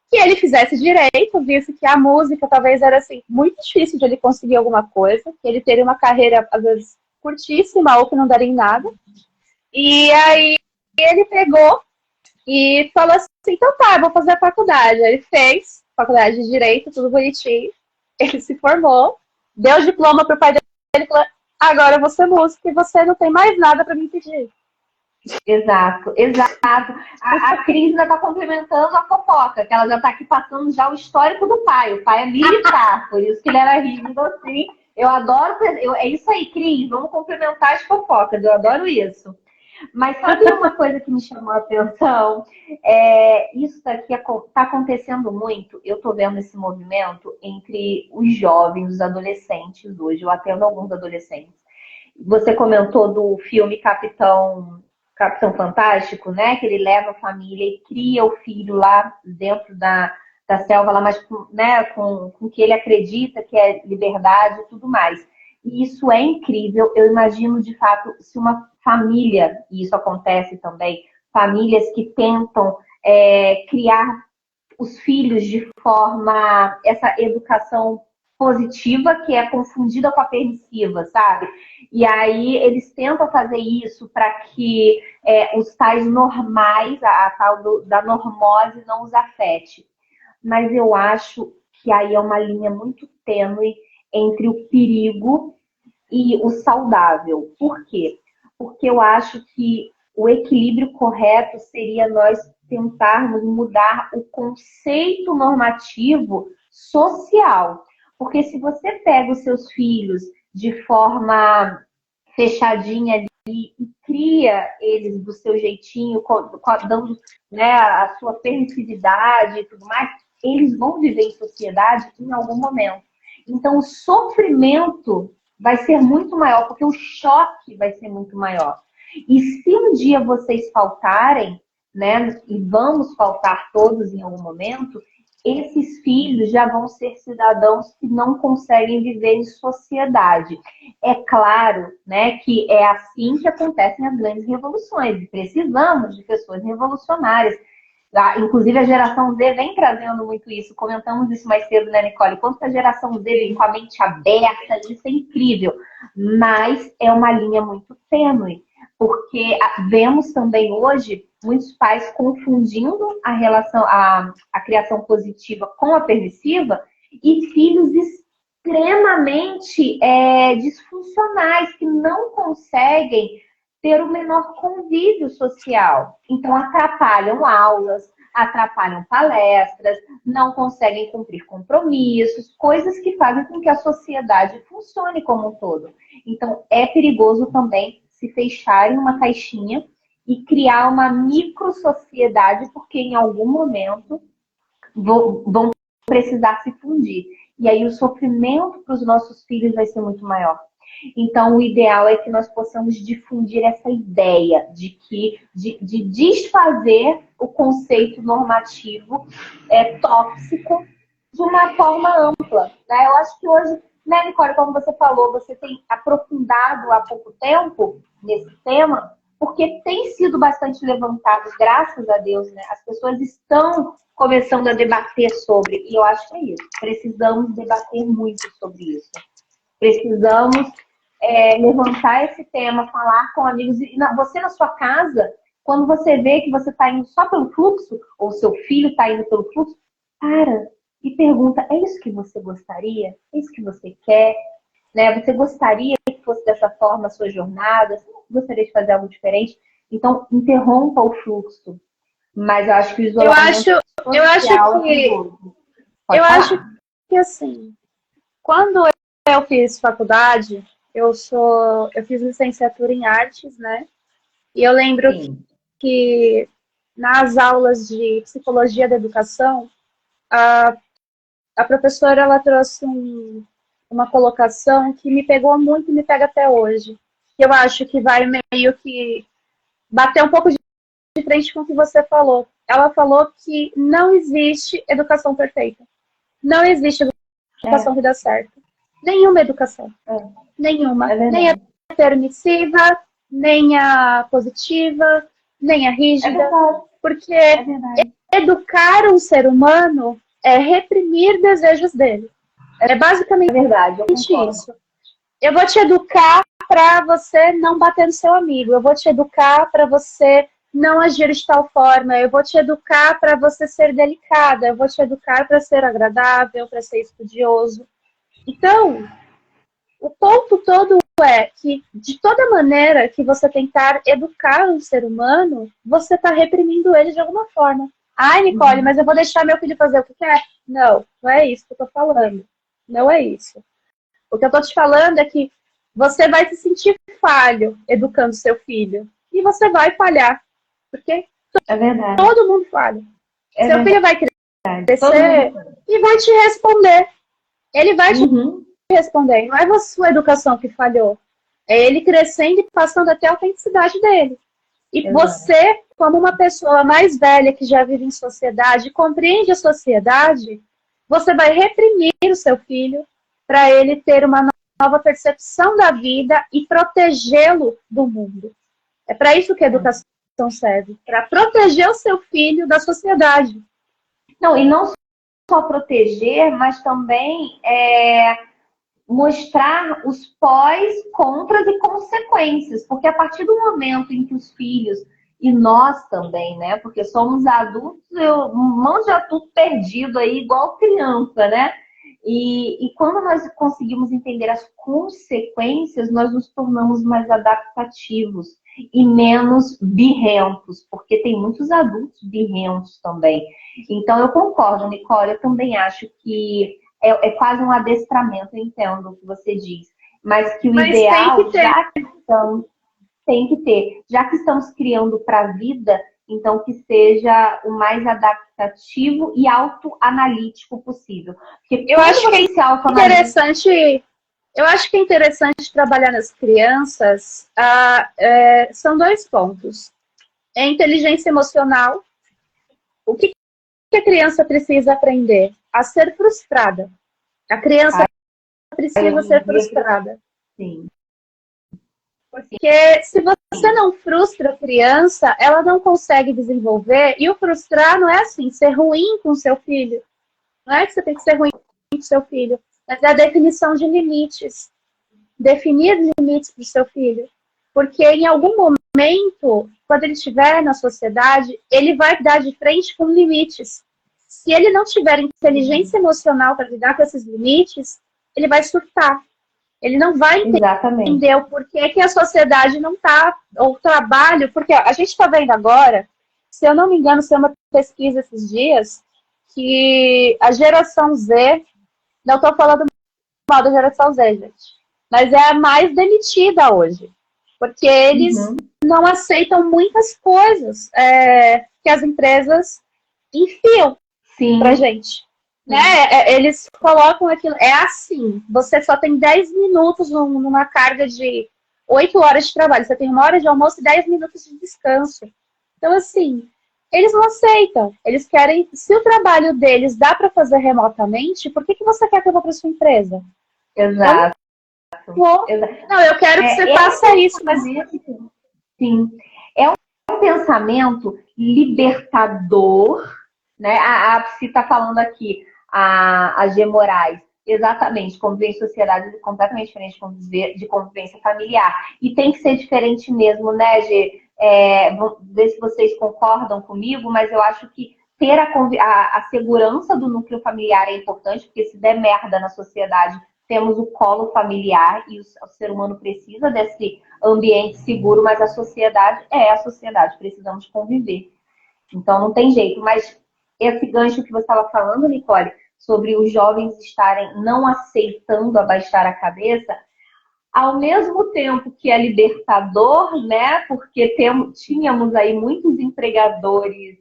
Que ele fizesse direito, visto que a música talvez era assim, muito difícil de ele conseguir alguma coisa, que ele teria uma carreira, às vezes, curtíssima ou que não daria em nada. E aí ele pegou e falou assim, então tá, eu vou fazer a faculdade. Aí ele fez faculdade de direito, tudo bonitinho. Ele se formou, deu o diploma pro pai dele e falou, agora eu vou ser músico e você não tem mais nada para me pedir. Exato, exato. A Cris ainda está complementando a fofoca, que ela já está aqui passando já o histórico do pai. O pai é militar, por isso que ele era rígido assim. Eu adoro. É isso aí, Cris, vamos complementar as fofocas, eu adoro isso. Mas sabe uma coisa que me chamou a atenção? Isso daqui está acontecendo muito. Eu estou vendo esse movimento entre os jovens, os adolescentes hoje. Eu atendo alguns adolescentes. Você comentou do filme Capitão Fantástico, né? Que ele leva a família e cria o filho lá dentro da selva, lá, mas né, com o que ele acredita que é liberdade e tudo mais. E isso é incrível. Eu imagino, de fato, se uma família, e isso acontece também, famílias que tentam criar os filhos de forma, essa educação positiva, que é confundida com a permissiva, sabe? E aí eles tentam fazer isso para que os tais normais, a tal da normose, não os afete. Mas eu acho que aí é uma linha muito tênue entre o perigo e o saudável. Por quê? Porque eu acho que o equilíbrio correto seria nós tentarmos mudar o conceito normativo social. Porque se você pega os seus filhos de forma fechadinha ali e cria eles do seu jeitinho, dando, né, a sua permissividade e tudo mais, eles vão viver em sociedade em algum momento. Então, o sofrimento vai ser muito maior, porque o choque vai ser muito maior. E se um dia vocês faltarem, né, e vamos faltar todos em algum momento, esses filhos já vão ser cidadãos que não conseguem viver em sociedade. É claro, né, que é assim que acontecem as grandes revoluções. E precisamos de pessoas revolucionárias. Inclusive, a geração Z vem trazendo muito isso. Comentamos isso mais cedo, né, Nicole? Quanto a geração Z vem com a mente aberta, isso é incrível. Mas é uma linha muito tênue. Porque vemos também hoje muitos pais confundindo a criação positiva com a permissiva e filhos extremamente disfuncionais que não conseguem ter o menor convívio social. Então, atrapalham aulas, atrapalham palestras, não conseguem cumprir compromissos, coisas que fazem com que a sociedade funcione como um todo. Então, é perigoso também se fechar em uma caixinha e criar uma micro-sociedade, porque em algum momento vão precisar se fundir. E aí o sofrimento para os nossos filhos vai ser muito maior. Então, o ideal é que nós possamos difundir essa ideia de desfazer o conceito normativo tóxico de uma forma ampla. Né? Eu acho que hoje, né, Nicole, como você falou, você tem aprofundado há pouco tempo nesse tema, porque tem sido bastante levantado, graças a Deus, né? As pessoas estão começando a debater sobre, e eu acho que é isso. Precisamos debater muito sobre isso. Precisamos levantar esse tema, falar com amigos. E você na sua casa, quando você vê que você está indo só pelo fluxo, ou seu filho está indo pelo fluxo, para e pergunta, é isso que você gostaria? É isso que você quer? Né? Você gostaria que fosse dessa forma a sua jornada? Você gostaria de fazer algo diferente? Então, interrompa o fluxo. Mas eu acho que o isolamento eu acho que assim, quando eu fiz faculdade, eu fiz licenciatura em artes, né? E eu lembro que nas aulas de psicologia da educação, a professora ela trouxe uma colocação que me pegou muito e me pega até hoje. Que eu acho que vai meio que bater um pouco de frente com o que você falou. Ela falou que não existe educação perfeita. Não existe educação que dá certo. Nenhuma educação. Nenhuma. Nem a permissiva, nem a positiva, nem a É rígida. verdade, Porque é verdade. educar um ser humano é reprimir desejos dele. É É basicamente verdade, eu concordo. isso. Eu vou te educar para você não bater no seu amigo. Eu vou te educar para você não agir de tal forma. Eu vou te educar para você ser delicada. Eu vou te educar para ser agradável, para ser estudioso. Então, o ponto todo é que, de toda maneira que você tentar educar um ser humano, você está reprimindo ele de alguma forma. Ai, Nicole, mas eu vou deixar meu filho fazer o que quer? Não, não é isso que eu estou falando. Não é isso. O que eu estou te falando é que você vai se sentir falho educando seu filho. E você vai falhar. Porque É verdade, todo mundo falha. é Seu filho vai verdade. Todo crescer mundo... e vai te responder. Ele vai te Uhum. responder. Não é a sua educação que falhou. É ele crescendo e passando até a autenticidade dele. E Exato. você, como uma pessoa mais velha que já vive em sociedade, compreende a sociedade, você vai reprimir o seu filho para ele ter uma nova percepção da vida e protegê-lo do mundo. É para isso que a educação serve, para proteger o seu filho da sociedade. Não, e não só proteger, mas também mostrar os pós, contras e consequências. Porque a partir do momento em que os filhos, e nós também, né? Porque somos adultos, mãos já tudo perdido aí, igual criança, né? E quando nós conseguimos entender as consequências, nós nos tornamos mais adaptativos e menos birrentos, porque tem muitos adultos birrentos também. Então, eu concordo, Nicole, eu também acho que é quase um adestramento, eu entendo o que você diz. Mas que o Mas ideal, tem que ter. já que estamos, tem que ter, já que estamos criando para a vida, então que seja o mais adaptativo e autoanalítico possível. Porque Eu quando acho que você é se autoanalisa... interessante. Eu acho que é interessante trabalhar nas crianças. São dois pontos. É inteligência emocional. O que a criança precisa aprender? A ser frustrada. A criança precisa ser frustrada. Sim. Porque se você não frustra a criança, ela não consegue desenvolver. E o frustrar não é assim, ser ruim com o seu filho. Não é que você tem que ser ruim com o seu filho, mas é a definição de limites. Definir limites para o seu filho. Porque em algum momento, quando ele estiver na sociedade, ele vai dar de frente com limites. Se ele não tiver inteligência emocional para lidar com esses limites, ele vai surtar. Ele não vai entender o porquê que a sociedade não está, ou o trabalho, porque ó, a gente está vendo agora, se eu não me engano, saiu uma pesquisa esses dias, que a geração Z, não estou falando mal da geração Z, gente, mas é a mais demitida hoje, porque eles não aceitam muitas coisas que as empresas enfiam pra gente. Né? Eles colocam aquilo, é assim, você só tem 10 minutos numa carga de 8 horas de trabalho, você tem 1 hora de almoço e 10 minutos de descanso. Então, assim, eles não aceitam. Eles querem, se o trabalho deles dá para fazer remotamente, por que você quer que eu vá para sua empresa? Exato. Não, eu quero que você faça isso. Mas... Sim. É um pensamento libertador, né? A Psi está falando aqui, a G. Moraes, exatamente, conviver em sociedade é completamente diferente de convivência familiar. E tem que ser diferente mesmo, né, G? Vou ver se vocês concordam comigo, mas eu acho que ter a segurança do núcleo familiar é importante, porque se der merda na sociedade, temos o colo familiar e o ser humano precisa desse ambiente seguro, mas a sociedade é a sociedade, precisamos conviver. Então não tem jeito, mas esse gancho que você estava falando, Nicole, sobre os jovens estarem não aceitando abaixar a cabeça, ao mesmo tempo que é libertador, né? Porque tínhamos aí muitos empregadores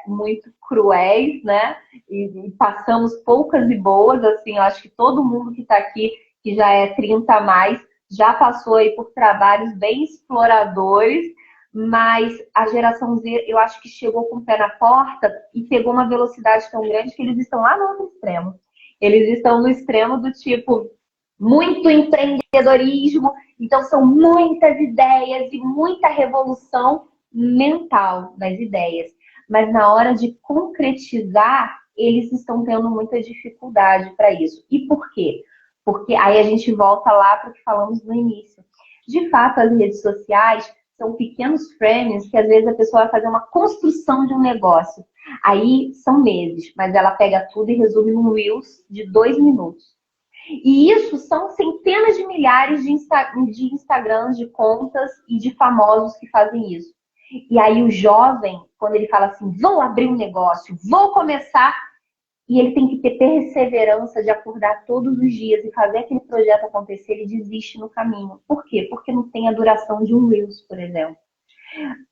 muito cruéis, né? E passamos poucas e boas, assim, eu acho que todo mundo que está aqui, que já é 30 a mais, já passou aí por trabalhos bem exploradores, mas a geração Z, eu acho que chegou com o pé na porta e pegou uma velocidade tão grande que eles estão lá no outro extremo. Eles estão no extremo do tipo muito empreendedorismo Então, são muitas ideias e muita revolução mental das ideias. Mas na hora de concretizar, eles estão tendo muita dificuldade para isso. E por quê? Porque aí a gente volta lá para o que falamos no início. De fato, as redes sociais são pequenos frames que às vezes a pessoa vai fazer uma construção de um negócio. Aí são meses, mas ela pega tudo e resume num Reels de 2 minutos. E isso são centenas de milhares de Instagrams, de contas e de famosos que fazem isso. E aí o jovem, quando ele fala assim, vou abrir um negócio, vou começar, e ele tem que ter perseverança de acordar todos os dias e fazer aquele projeto acontecer, ele desiste no caminho. Por quê? Porque não tem a duração de um Reels, por exemplo.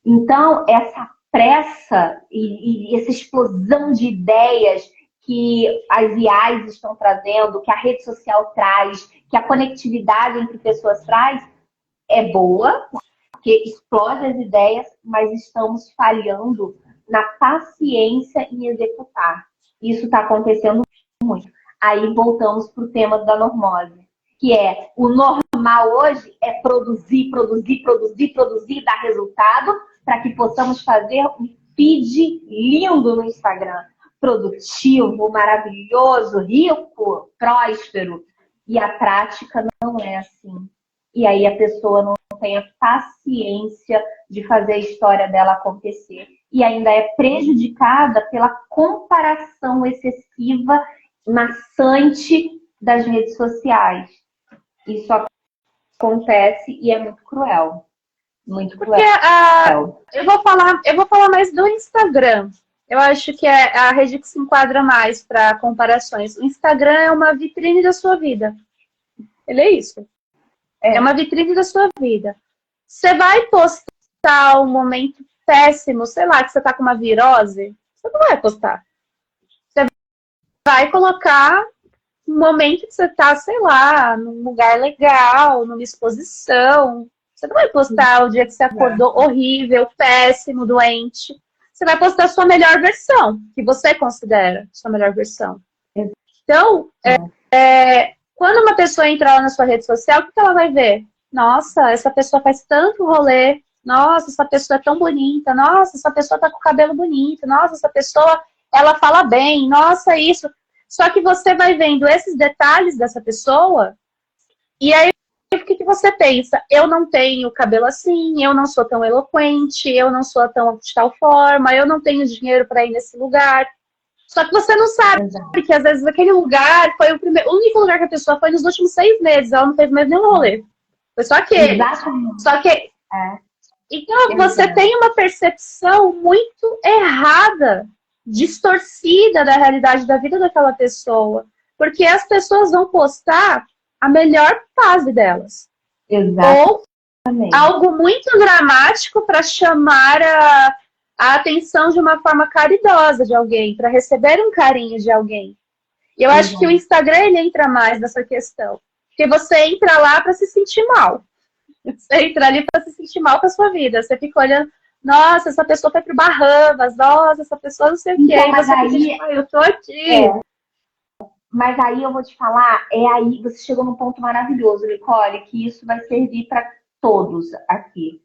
Então, essa pressa e essa explosão de ideias que as IAs estão trazendo, que a rede social traz, que a conectividade entre pessoas traz, é boa, porque explode as ideias, mas estamos falhando na paciência em executar. Isso está acontecendo muito. Aí voltamos para o tema da normose, que é o normal hoje é produzir, produzir, produzir, produzir, dar resultado, para que possamos fazer um feed lindo no Instagram. Produtivo, maravilhoso, rico, próspero. E a prática não é assim. E aí a pessoa não tem a paciência de fazer a história dela acontecer. E ainda é prejudicada pela comparação excessiva, maçante das redes sociais. Isso acontece e é muito cruel. Muito cruel. Eu vou falar mais do Instagram. Eu acho que é a rede que se enquadra mais para comparações. O Instagram é uma vitrine da sua vida. Ele é isso. É uma vitrine da sua vida. Você vai postar um momento péssimo, sei lá, que você tá com uma virose, você não vai postar. Você vai colocar um momento que você tá, sei lá, num lugar legal, numa exposição. Você não vai postar o dia que você acordou horrível, péssimo, doente. Você vai postar a sua melhor versão, que você considera sua melhor versão. Então, quando uma pessoa entra lá na sua rede social, o que ela vai ver? Nossa, essa pessoa faz tanto rolê. Nossa, essa pessoa é tão bonita. Nossa, essa pessoa tá com o cabelo bonito. Nossa, essa pessoa, ela fala bem. Nossa, isso. Só que você vai vendo esses detalhes dessa pessoa e aí o que você pensa? Eu não tenho cabelo assim, eu não sou tão eloquente, eu não sou tão de tal forma, eu não tenho dinheiro para ir nesse lugar. Só que você não sabe que às vezes aquele lugar foi o único lugar que a pessoa foi nos últimos 6 meses. Ela não fez mais nenhum rolê. Foi só aquele. Exatamente. Só que... Então, você tem uma percepção muito errada, distorcida da realidade da vida daquela pessoa. Porque as pessoas vão postar a melhor fase delas. Exatamente. Ou algo muito dramático para chamar a atenção de uma forma caridosa de alguém, para receber um carinho de alguém. E eu acho que o Instagram, ele entra mais nessa questão. Porque você entra lá para se sentir mal. Você entra ali para se sentir mal com a sua vida. Você fica olhando, nossa, essa pessoa foi pro Bahamas, nossa, essa pessoa não sei o quê. Então, mas você aí, fica, eu tô aqui. Mas aí eu vou te falar, aí você chegou num ponto maravilhoso, Nicole, que isso vai servir para todos aqui.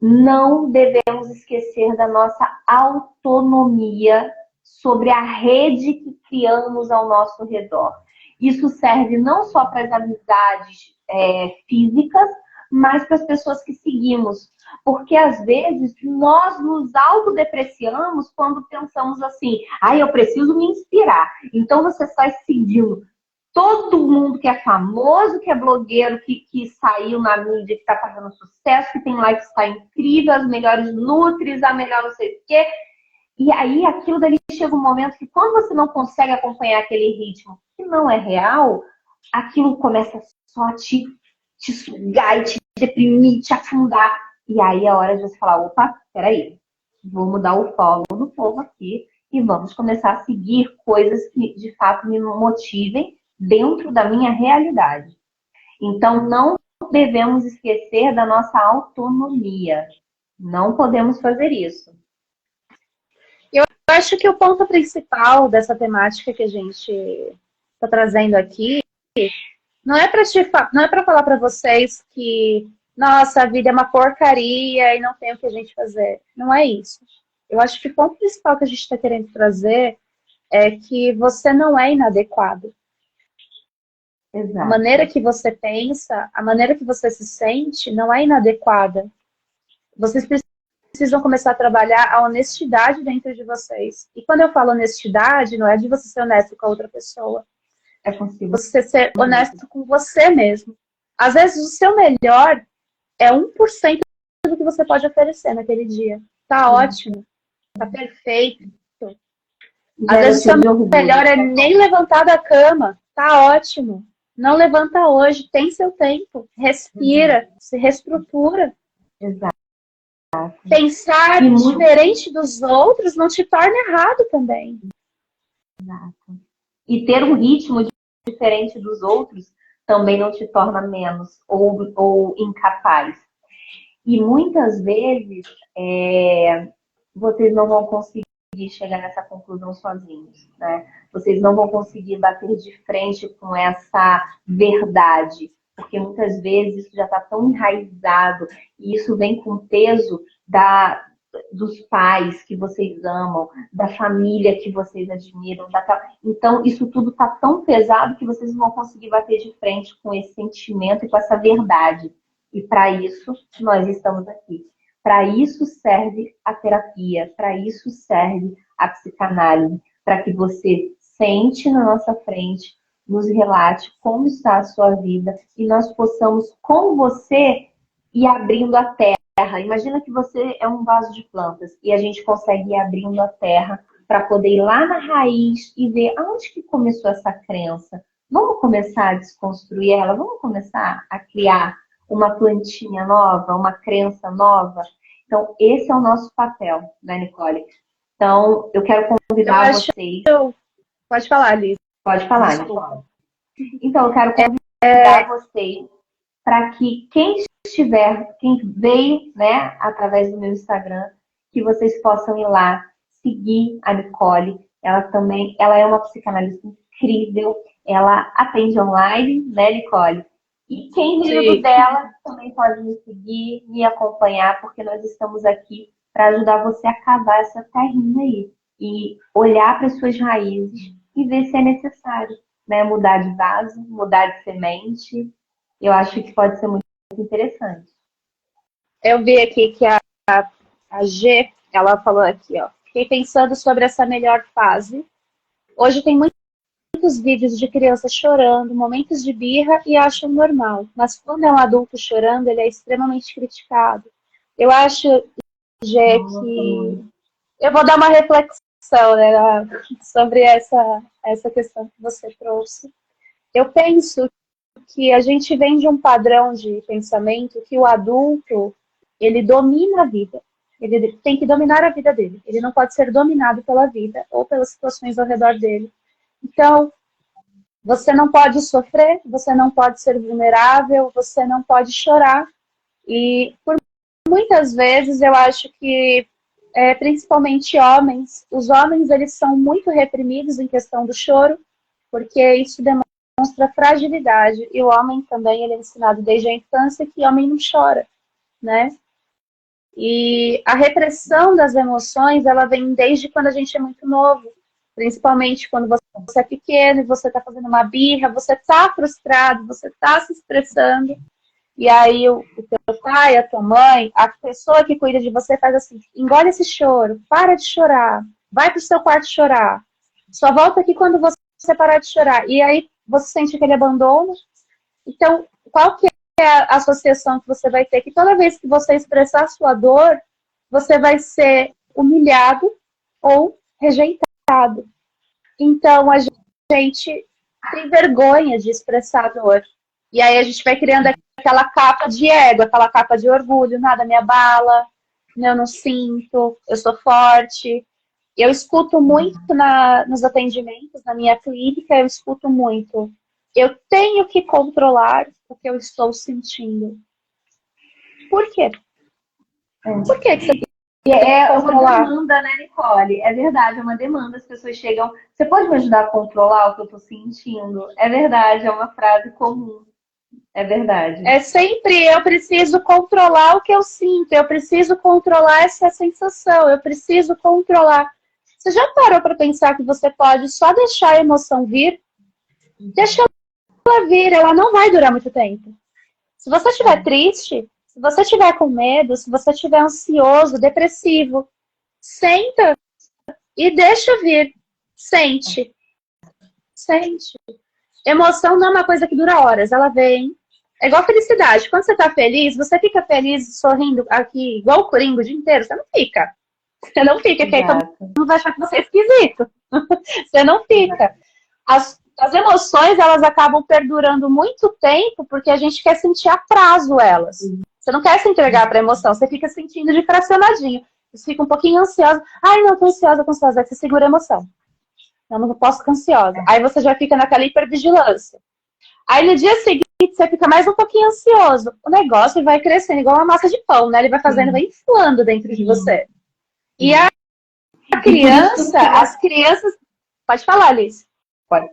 Não devemos esquecer da nossa autonomia sobre a rede que criamos ao nosso redor. Isso serve não só para as amizades físicas, mas para as pessoas que seguimos. Porque, às vezes, nós nos autodepreciamos quando pensamos assim, eu preciso me inspirar. Então, você sai seguindo todo mundo que é famoso, que é blogueiro, que saiu na mídia, que está fazendo sucesso, que tem lifestyle incrível, as melhores nutris, a melhor não sei o quê. E aí, aquilo dali chega um momento que quando você não consegue acompanhar aquele ritmo que não é real, aquilo começa só a te sugar e te deprimir, te afundar. E aí é hora de você falar, opa, peraí, vou mudar o foco do povo aqui e vamos começar a seguir coisas que de fato me motivem dentro da minha realidade. Então, não devemos esquecer da nossa autonomia. Não podemos fazer isso. Eu acho que o ponto principal dessa temática que a gente está trazendo aqui Não é para falar para vocês que, nossa, a vida é uma porcaria e não tem o que a gente fazer. Não é isso. Eu acho que o ponto principal que a gente está querendo trazer é que você não é inadequado. Exato. A maneira que você pensa, a maneira que você se sente não é inadequada. Vocês precisam começar a trabalhar a honestidade dentro de vocês. E quando eu falo honestidade, não é de você ser honesto com a outra pessoa. É consigo. Você ser honesto com você mesmo. Às vezes o seu melhor é 1% do que você pode oferecer naquele dia. Tá ótimo. Tá perfeito. Às vezes o seu melhor é nem levantar da cama. Tá ótimo. Não levanta hoje. Tem seu tempo. Respira. Se reestrutura. Exato. Pensar diferente dos outros não te torna errado também. Exato. E ter um ritmo diferente dos outros também não te torna menos ou incapaz. E muitas vezes vocês não vão conseguir chegar nessa conclusão sozinhos, né? Vocês não vão conseguir bater de frente com essa verdade, porque muitas vezes isso já está tão enraizado e isso vem com o peso dos pais que vocês amam, da família que vocês admiram. Então, isso tudo está tão pesado que vocês não vão conseguir bater de frente com esse sentimento e com essa verdade. E para isso, nós estamos aqui. Para isso serve a terapia, para isso serve a psicanálise, para que você sente na nossa frente, nos relate como está a sua vida e nós possamos, com você, ir abrindo a terra. Imagina que você é um vaso de plantas e a gente consegue ir abrindo a terra para poder ir lá na raiz e ver aonde que começou essa crença. Vamos começar a desconstruir ela, vamos começar a criar uma plantinha nova, uma crença nova. Então, esse é o nosso papel, né, Nicole? Então, eu quero convidar vocês... Pode falar, Liz. Pode falar, Nicole. Então, eu quero convidar vocês para que quem veio, né, através do meu Instagram, que vocês possam ir lá, seguir a Nicole. Ela é uma psicanalista incrível, ela atende online, né, Nicole? E quem viu dela também pode me seguir, me acompanhar, porque nós estamos aqui para ajudar você a cavar essa terrinha aí. E olhar para as suas raízes e ver se é necessário, né? Mudar de vaso, mudar de semente. Eu acho que pode ser muito interessante. Eu vi aqui que a G, ela falou aqui, ó. Fiquei pensando sobre essa melhor fase. Hoje tem muitos vídeos de crianças chorando, momentos de birra e acham normal. Mas quando é um adulto chorando, ele é extremamente criticado. Eu acho, Gê, que... Eu vou dar uma reflexão, né, sobre essa questão que você trouxe. Eu penso que a gente vem de um padrão de pensamento que o adulto, ele domina a vida. Ele tem que dominar a vida dele. Ele não pode ser dominado pela vida ou pelas situações ao redor dele. Então, você não pode sofrer, você não pode ser vulnerável, você não pode chorar. E por muitas vezes eu acho que, principalmente homens, os homens eles são muito reprimidos em questão do choro, porque isso demonstra fragilidade. E o homem também ele é ensinado desde a infância que homem não chora, né? E a repressão das emoções, ela vem desde quando a gente é muito novo. Principalmente quando você é pequeno e você está fazendo uma birra, você está frustrado, você está se expressando. E aí o teu pai, a tua mãe, a pessoa que cuida de você faz assim, engole esse choro, para de chorar, vai para o seu quarto chorar. Só volta aqui quando você parar de chorar. E aí você sente aquele abandono. Então, qual que é a associação que você vai ter? Que toda vez que você expressar a sua dor, você vai ser humilhado ou rejeitado. Então, a gente tem vergonha de expressar a dor. E aí a gente vai criando aquela capa de ego, aquela capa de orgulho, nada me abala, eu não sinto, eu sou forte. Eu escuto muito nos atendimentos, na minha clínica, eu escuto muito. Eu tenho que controlar o que eu estou sentindo. Por quê? Por que você E é uma demanda, né, Nicole? É verdade, é uma demanda. As pessoas chegam. Você pode me ajudar a controlar o que eu tô sentindo? É verdade, é uma frase comum. É verdade. É sempre eu preciso controlar o que eu sinto, eu preciso controlar essa sensação, eu preciso controlar. Você já parou para pensar que você pode só deixar a emoção vir? Deixa ela vir, ela não vai durar muito tempo. Se você estiver triste, se você estiver com medo, se você estiver ansioso, depressivo, senta e deixa vir. Sente. Sente. Emoção não é uma coisa que dura horas, ela vem. É igual felicidade. Quando você tá feliz, você fica feliz sorrindo aqui, igual o Coringa o dia inteiro? Você não fica. Você não fica, porque aí todo mundo vai achar que você é esquisito. Você não fica. As emoções, elas acabam perdurando muito tempo porque a gente quer sentir a prazo elas. Você não quer se entregar para a emoção, você fica sentindo de fracionadinho. Você fica um pouquinho ansiosa. Ai, não, tô ansiosa, tô ansiosa. Aí você segura a emoção. Não posso ficar ansiosa. Aí você já fica naquela hipervigilância. Aí no dia seguinte você fica mais um pouquinho ansioso. O negócio vai crescendo, igual uma massa de pão, né? Ele vai fazendo, vai inflando dentro de você. E a criança, as crianças... Pode falar, Alice. Pode.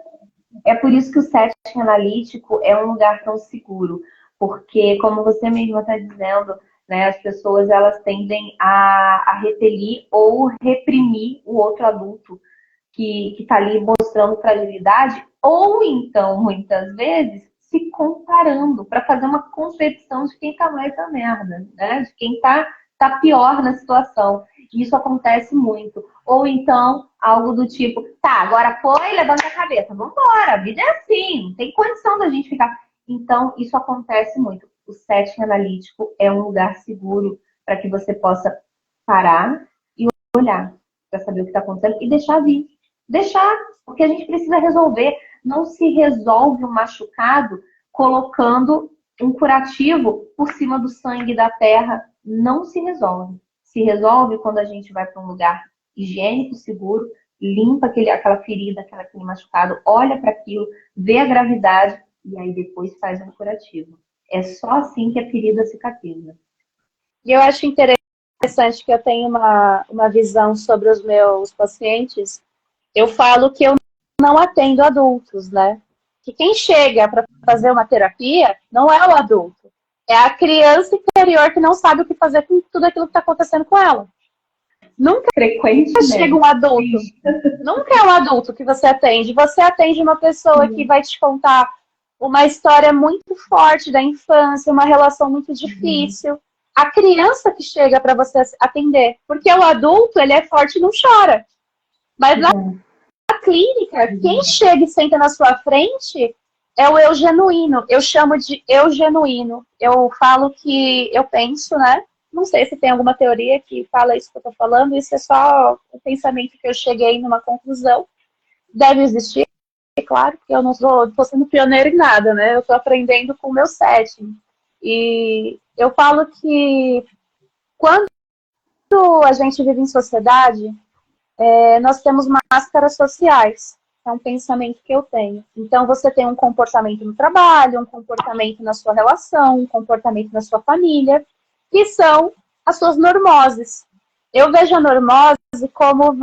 É por isso que o setting analítico é um lugar tão seguro. Porque, como você mesma está dizendo, né, as pessoas elas tendem a repelir ou reprimir o outro adulto que está ali mostrando fragilidade, ou então, muitas vezes, se comparando para fazer uma competição de quem está mais na merda, né? De quem tá pior na situação. Isso acontece muito. Ou então, algo do tipo, tá, agora foi, levanta a cabeça, vambora, a vida é assim, não tem condição da gente ficar. Então, isso acontece muito. O setting analítico é um lugar seguro para que você possa parar e olhar para saber o que está acontecendo e deixar vir. Deixar, porque a gente precisa resolver. Não se resolve o machucado colocando um curativo por cima do sangue da terra. Não se resolve. Se resolve quando a gente vai para um lugar higiênico, seguro, limpa aquela ferida, aquele machucado, olha para aquilo, vê a gravidade e aí depois faz um curativo. É só assim que a ferida cicatriza. E eu acho interessante que eu tenho uma visão sobre os meus pacientes. Eu falo que eu não atendo adultos, né? Que quem chega para fazer uma terapia não é o adulto. É a criança interior que não sabe o que fazer com tudo aquilo que está acontecendo com ela. Nunca chega um adulto. Nunca é um adulto que você atende. Você atende uma pessoa que vai te contar uma história muito forte da infância, uma relação muito difícil. A criança que chega para você atender. Porque o adulto, ele é forte e não chora. Mas na clínica, quem chega e senta na sua frente é o eu genuíno. Eu chamo de eu genuíno. Eu falo que eu penso, né? Não sei se tem alguma teoria que fala isso que eu tô falando. Isso é só o pensamento que eu cheguei numa conclusão. Deve existir, é claro, porque eu não tô sendo pioneiro em nada, né? Eu tô aprendendo com o meu setting. E eu falo que quando a gente vive em sociedade, nós temos máscaras sociais. É um pensamento que eu tenho. Então, você tem um comportamento no trabalho, um comportamento na sua relação, um comportamento na sua família, que são as suas normoses. Eu vejo a normose como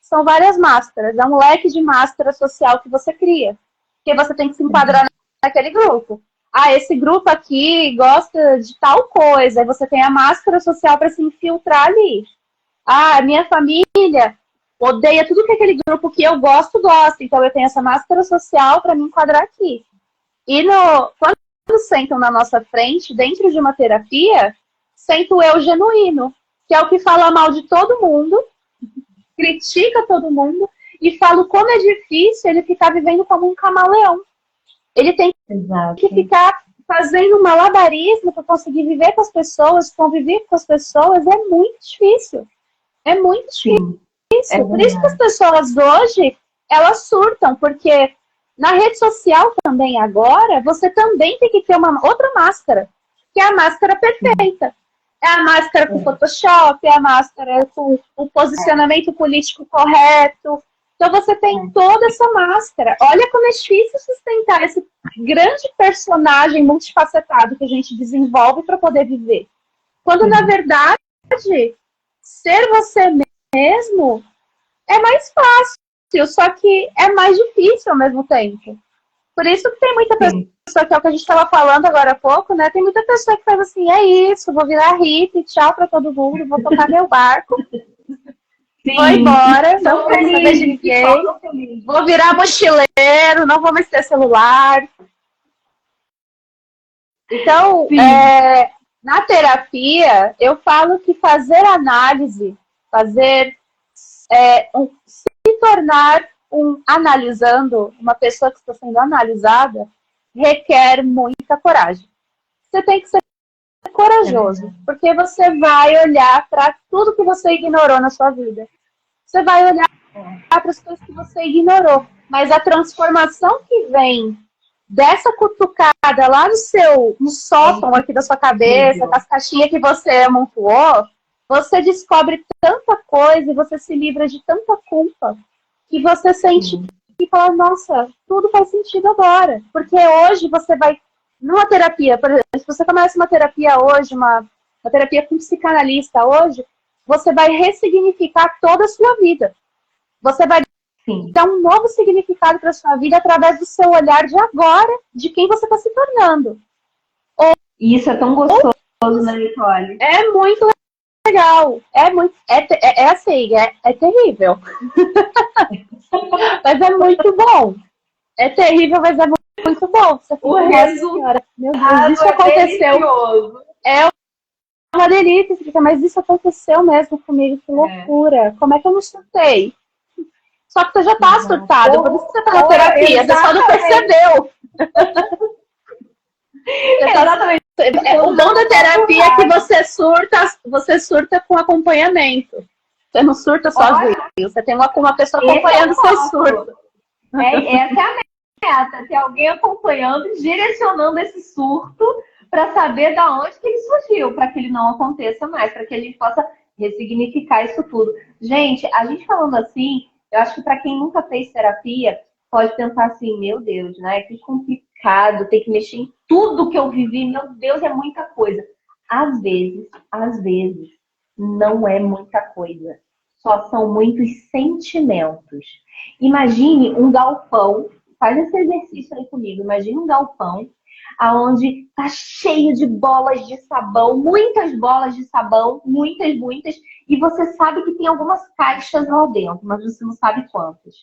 são várias máscaras. É um leque de máscara social que você cria. Porque você tem que se enquadrar naquele grupo. Ah, esse grupo aqui gosta de tal coisa. Aí você tem a máscara social para se infiltrar ali. Ah, minha família odeia tudo que aquele grupo que eu gosto gosta. Então eu tenho essa máscara social para me enquadrar aqui. E quando sentam na nossa frente, dentro de uma terapia, sento o eu genuíno, que é o que fala mal de todo mundo, critica todo mundo e fala como é difícil ele ficar vivendo como um camaleão. Ele tem que ficar fazendo um malabarismo para conseguir viver com as pessoas, conviver com as pessoas. É muito difícil. É muito difícil. Por isso que as pessoas hoje, elas surtam, porque na rede social também agora, você também tem que ter uma outra máscara, que é a máscara perfeita. É a máscara com Photoshop, é a máscara com o posicionamento político correto. Então você tem toda essa máscara. Olha como é difícil sustentar esse grande personagem multifacetado que a gente desenvolve para poder viver. Quando, na verdade, ser você mesmo é mais fácil, só que é mais difícil ao mesmo tempo. Por isso que tem muita pessoa, que é o que a gente estava falando agora há pouco, né? Tem muita pessoa que faz assim, é isso, vou virar hippie, tchau pra todo mundo, vou tocar meu barco, vou embora, não quero saber de ninguém, vou virar mochileiro, não vou mais ter celular. Então, na terapia, eu falo que fazer análise, se tornar analisando, uma pessoa que está sendo analisada, requer muita coragem. Você tem que ser corajoso, porque você vai olhar para tudo que você ignorou na sua vida. Você vai olhar para as coisas que você ignorou. Mas a transformação que vem dessa cutucada lá no sótão aqui da sua cabeça, com as caixinhas que você amontoou, você descobre tanta coisa e você se livra de tanta culpa que você sente e fala, nossa, tudo faz sentido agora. Porque hoje você vai, numa terapia, por exemplo, se você começa uma terapia hoje, uma terapia com psicanalista hoje, você vai ressignificar toda a sua vida. Você vai dar um novo significado para a sua vida através do seu olhar de agora, de quem você está se tornando. E isso é tão gostoso, né, Nicole? É muito legal. Assim, é terrível. Mas é muito bom. É terrível, mas é muito bom. Você fica, o resultado, meu Deus, isso aconteceu. Delicioso. É uma delícia. Você fica, mas isso aconteceu mesmo comigo. Que loucura. Como é que eu não surtei? Só que você já tá surtado. Por isso que você tá na terapia. Você só não percebeu. Exatamente. O bom da terapia é que você surta com acompanhamento. Você não surta sozinho. Você tem uma pessoa acompanhando o seu surto. Essa é a meta. Ter alguém acompanhando e direcionando esse surto para saber de onde que ele surgiu, para que ele não aconteça mais, para que a gente possa ressignificar isso tudo. Gente, a gente falando assim, eu acho que para quem nunca fez terapia, pode pensar assim, meu Deus, né? Que complicado, ter que mexer em tudo que eu vivi, meu Deus, é muita coisa. Às vezes, não é muita coisa. Só são muitos sentimentos. Imagine um galpão, faz esse exercício aí comigo, imagine um galpão onde tá cheio de bolas de sabão, muitas bolas de sabão, muitas, e você sabe que tem algumas caixas lá dentro, mas você não sabe quantas.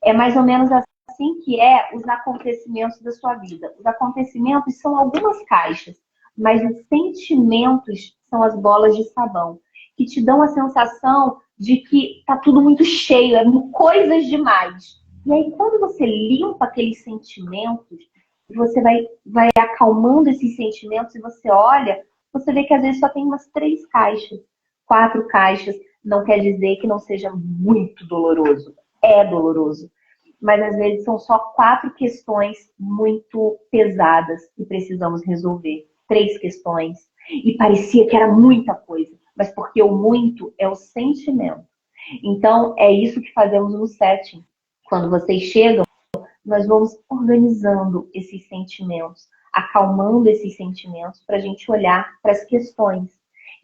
É mais ou menos assim que os acontecimentos da sua vida. Os acontecimentos são algumas caixas, mas os sentimentos são as bolas de sabão, que te dão a sensação de que tá tudo muito cheio, é coisas demais. E aí, quando você limpa aqueles sentimentos, você vai acalmando esses sentimentos e você olha, você vê que às vezes só tem umas 3 caixas, 4 caixas. Não quer dizer que não seja muito doloroso. É doloroso. Mas às vezes são só 4 questões muito pesadas que precisamos resolver. 3 questões. E parecia que era muita coisa. Mas porque o muito é o sentimento. Então, é isso que fazemos no setting. Quando vocês chegam, nós vamos organizando esses sentimentos, acalmando esses sentimentos para a gente olhar para as questões.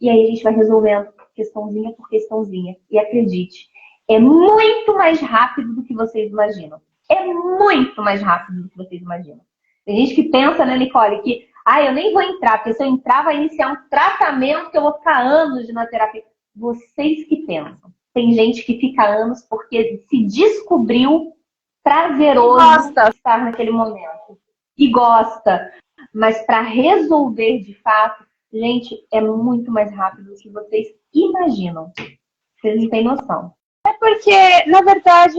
E aí a gente vai resolvendo questãozinha por questãozinha. E acredite, é muito mais rápido do que vocês imaginam. É muito mais rápido do que vocês imaginam. Tem gente que pensa, né, Nicole, que eu nem vou entrar, porque se eu entrar vai iniciar um tratamento que eu vou ficar anos na terapia. Vocês que pensam. Tem gente que fica anos porque se descobriu prazeroso estar naquele momento. E gosta. Mas para resolver de fato, gente, é muito mais rápido do que vocês imaginam. Vocês não têm noção. É porque, na verdade,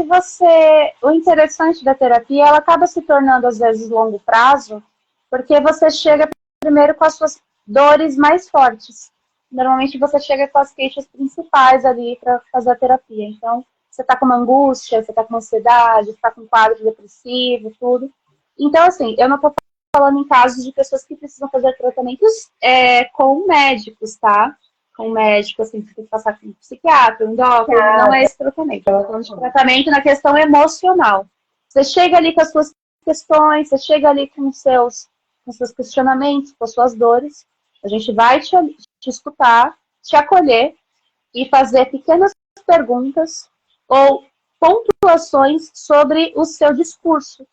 o interessante da terapia, ela acaba se tornando, às vezes, longo prazo, porque você chega primeiro com as suas dores mais fortes. Normalmente você chega com as queixas principais ali para fazer a terapia. Então, você está com uma angústia, você está com uma ansiedade, você está com um quadro depressivo, tudo. Então, assim, eu não estou falando em casos de pessoas que precisam fazer tratamentos com médicos, tá? Com médico, assim, você tem que passar com um psiquiatra, um endócrino, não é esse tratamento. Eu estou falando de tratamento na questão emocional. Você chega ali com as suas questões, você chega ali com os seus questionamentos, com as suas dores, a gente vai te escutar, te acolher e fazer pequenas perguntas ou pontuações sobre o seu discurso.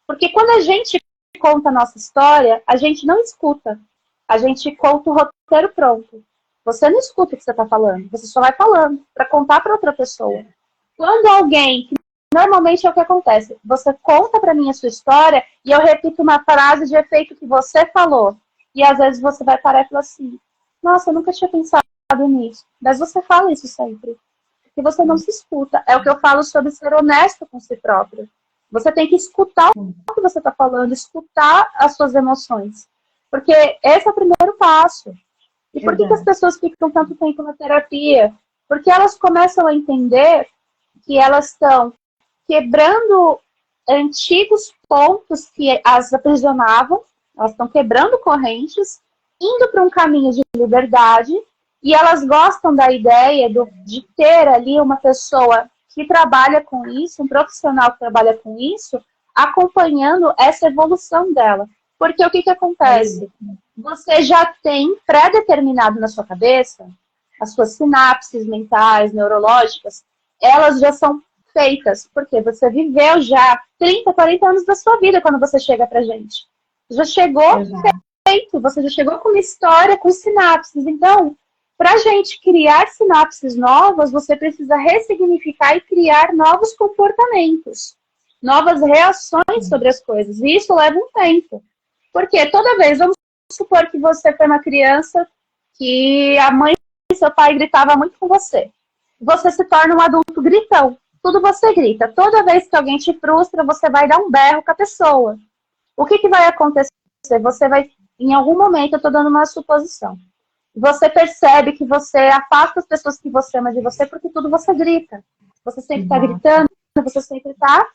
Porque quando a gente conta a nossa história, a gente não escuta. A gente conta o roteiro pronto. Você não escuta o que você está falando, você só vai falando para contar para outra pessoa. Quando alguém, que normalmente é o que acontece, você conta para mim a sua história e eu repito uma frase de efeito que você falou. E às vezes você vai parar e falar assim, nossa, eu nunca tinha pensado nisso. Mas você fala isso sempre. Porque você não se escuta. É o que eu falo sobre ser honesto com si próprio. Você tem que escutar o que você está falando, escutar as suas emoções. Porque esse é o primeiro passo. E por que as pessoas ficam tanto tempo na terapia? Porque elas começam a entender que elas estão quebrando antigos pontos que as aprisionavam, elas estão quebrando correntes, indo para um caminho de liberdade, e elas gostam da ideia de ter ali uma pessoa que trabalha com isso, um profissional que trabalha com isso, acompanhando essa evolução dela. Porque o que acontece? Você já tem pré-determinado na sua cabeça, as suas sinapses mentais, neurológicas, elas já são feitas, porque você viveu já 30, 40 anos da sua vida quando você chega pra gente. Já chegou feito, você já chegou com uma história, com sinapses. Então, pra gente criar sinapses novas, você precisa ressignificar e criar novos comportamentos, novas reações sobre as coisas. E isso leva um tempo. Porque toda vez, vamos supor que você foi uma criança que a mãe e seu pai gritavam muito com você. Você se torna um adulto gritão. Tudo você grita. Toda vez que alguém te frustra, você vai dar um berro com a pessoa. O que vai acontecer? Você vai, em algum momento, eu estou dando uma suposição. Você percebe que você afasta as pessoas que você ama de você porque tudo você grita. Você sempre está gritando, você sempre está...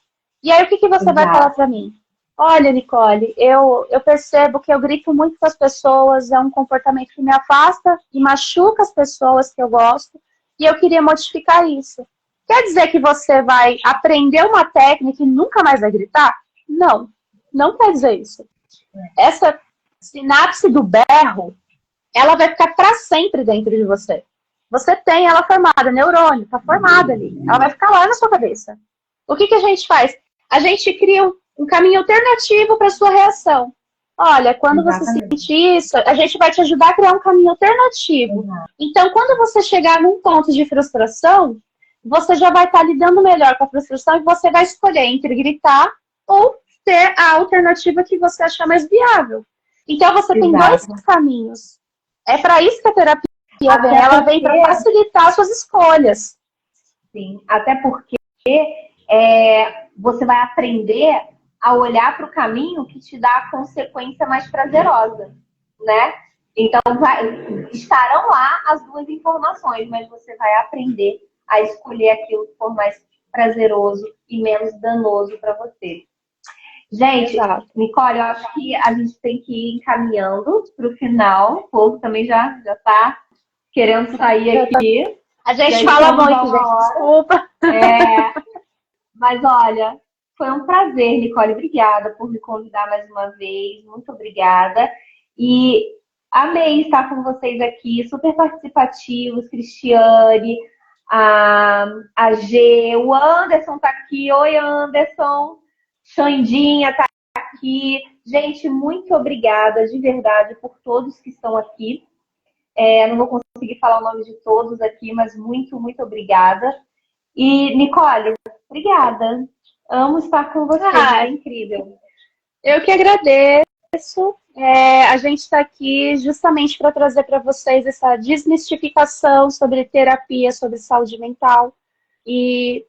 E aí, o que você vai falar para mim? Olha, Nicole, eu percebo que eu grito muito com as pessoas, é um comportamento que me afasta e machuca as pessoas que eu gosto, e eu queria modificar isso. Quer dizer que você vai aprender uma técnica e nunca mais vai gritar? Não, não quer dizer isso. Essa sinapse do berro, ela vai ficar para sempre dentro de você. Você tem ela formada, neurônio, está formada ali. Ela vai ficar lá na sua cabeça. O que a gente faz? A gente cria um caminho alternativo para a sua reação. Olha, quando você sentir isso, a gente vai te ajudar a criar um caminho alternativo. Então, quando você chegar num ponto de frustração, você já vai estar lidando melhor com a frustração e você vai escolher entre gritar ou ter a alternativa que você achar mais viável. Então, você tem dois caminhos. É para isso que a terapia vem. Ela vem para facilitar suas escolhas. Sim, até porque você vai aprender a olhar para o caminho que te dá a consequência mais prazerosa, né? Então, estarão lá as duas informações, mas você vai aprender a escolher aquilo que for mais prazeroso e menos danoso para você. Gente, Nicole, eu acho que a gente tem que ir encaminhando para o final. O povo também já está querendo sair aqui. A gente fala muito, gente, desculpa. Mas olha, foi um prazer, Nicole. Obrigada por me convidar mais uma vez. Muito obrigada. E amei estar com vocês aqui, super participativos. Cristiane, a G, o Anderson tá aqui. Oi, Anderson. Xandinha tá aqui. Gente, muito obrigada, de verdade, por todos que estão aqui. Não vou conseguir falar o nome de todos aqui, mas muito, muito obrigada. E, Nicole, obrigada. Amo estar com você, é incrível. Eu que agradeço. A gente está aqui justamente para trazer para vocês essa desmistificação sobre terapia, sobre saúde mental. E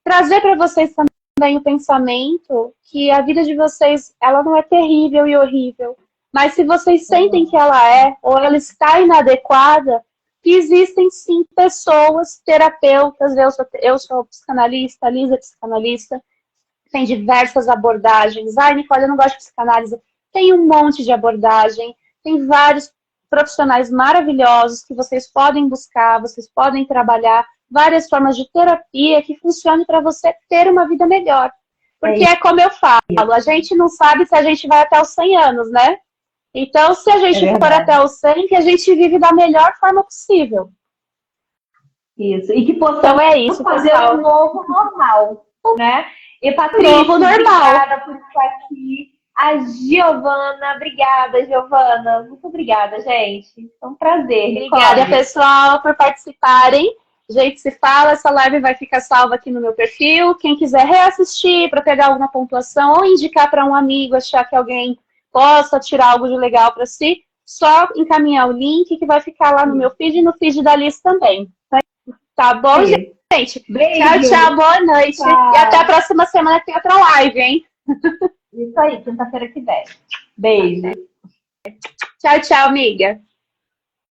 trazer para vocês também o pensamento que a vida de vocês, ela não é terrível e horrível. Mas se vocês sentem que ela é, ou ela está inadequada, que existem sim pessoas, terapeutas, eu sou psicanalista, a Lisa é psicanalista, tem diversas abordagens. Ai, Nicole, eu não gosto de psicanálise. Tem um monte de abordagem, tem vários profissionais maravilhosos que vocês podem buscar, vocês podem trabalhar, várias formas de terapia que funcionem para você ter uma vida melhor. Porque é como eu falo, a gente não sabe se a gente vai até os 100 anos, né? Então, se a gente for verdade. até o 100, que a gente vive da melhor forma possível. Isso. E que Então possamos é isso, fazer pessoal. um novo normal, né? E Patrícia, Novo normal. obrigada por estar aqui. A Giovana, obrigada, Giovana. Muito obrigada, gente. Foi um prazer. Obrigada, Nicole. pessoal, por participarem. Gente, se fala, essa live vai ficar salva aqui no meu perfil. Quem quiser reassistir para pegar alguma pontuação ou indicar para um amigo, achar que alguém possa tirar algo de legal para si, só encaminhar o link que vai ficar lá no meu feed e no feed da Liz também. Tá bom, Isso. gente? Beijo. Tchau, tchau, boa noite. Tchau. E até a próxima semana que tem outra live, hein? Isso aí, quinta-feira que vem. Beijo. Tchau, tchau, amiga.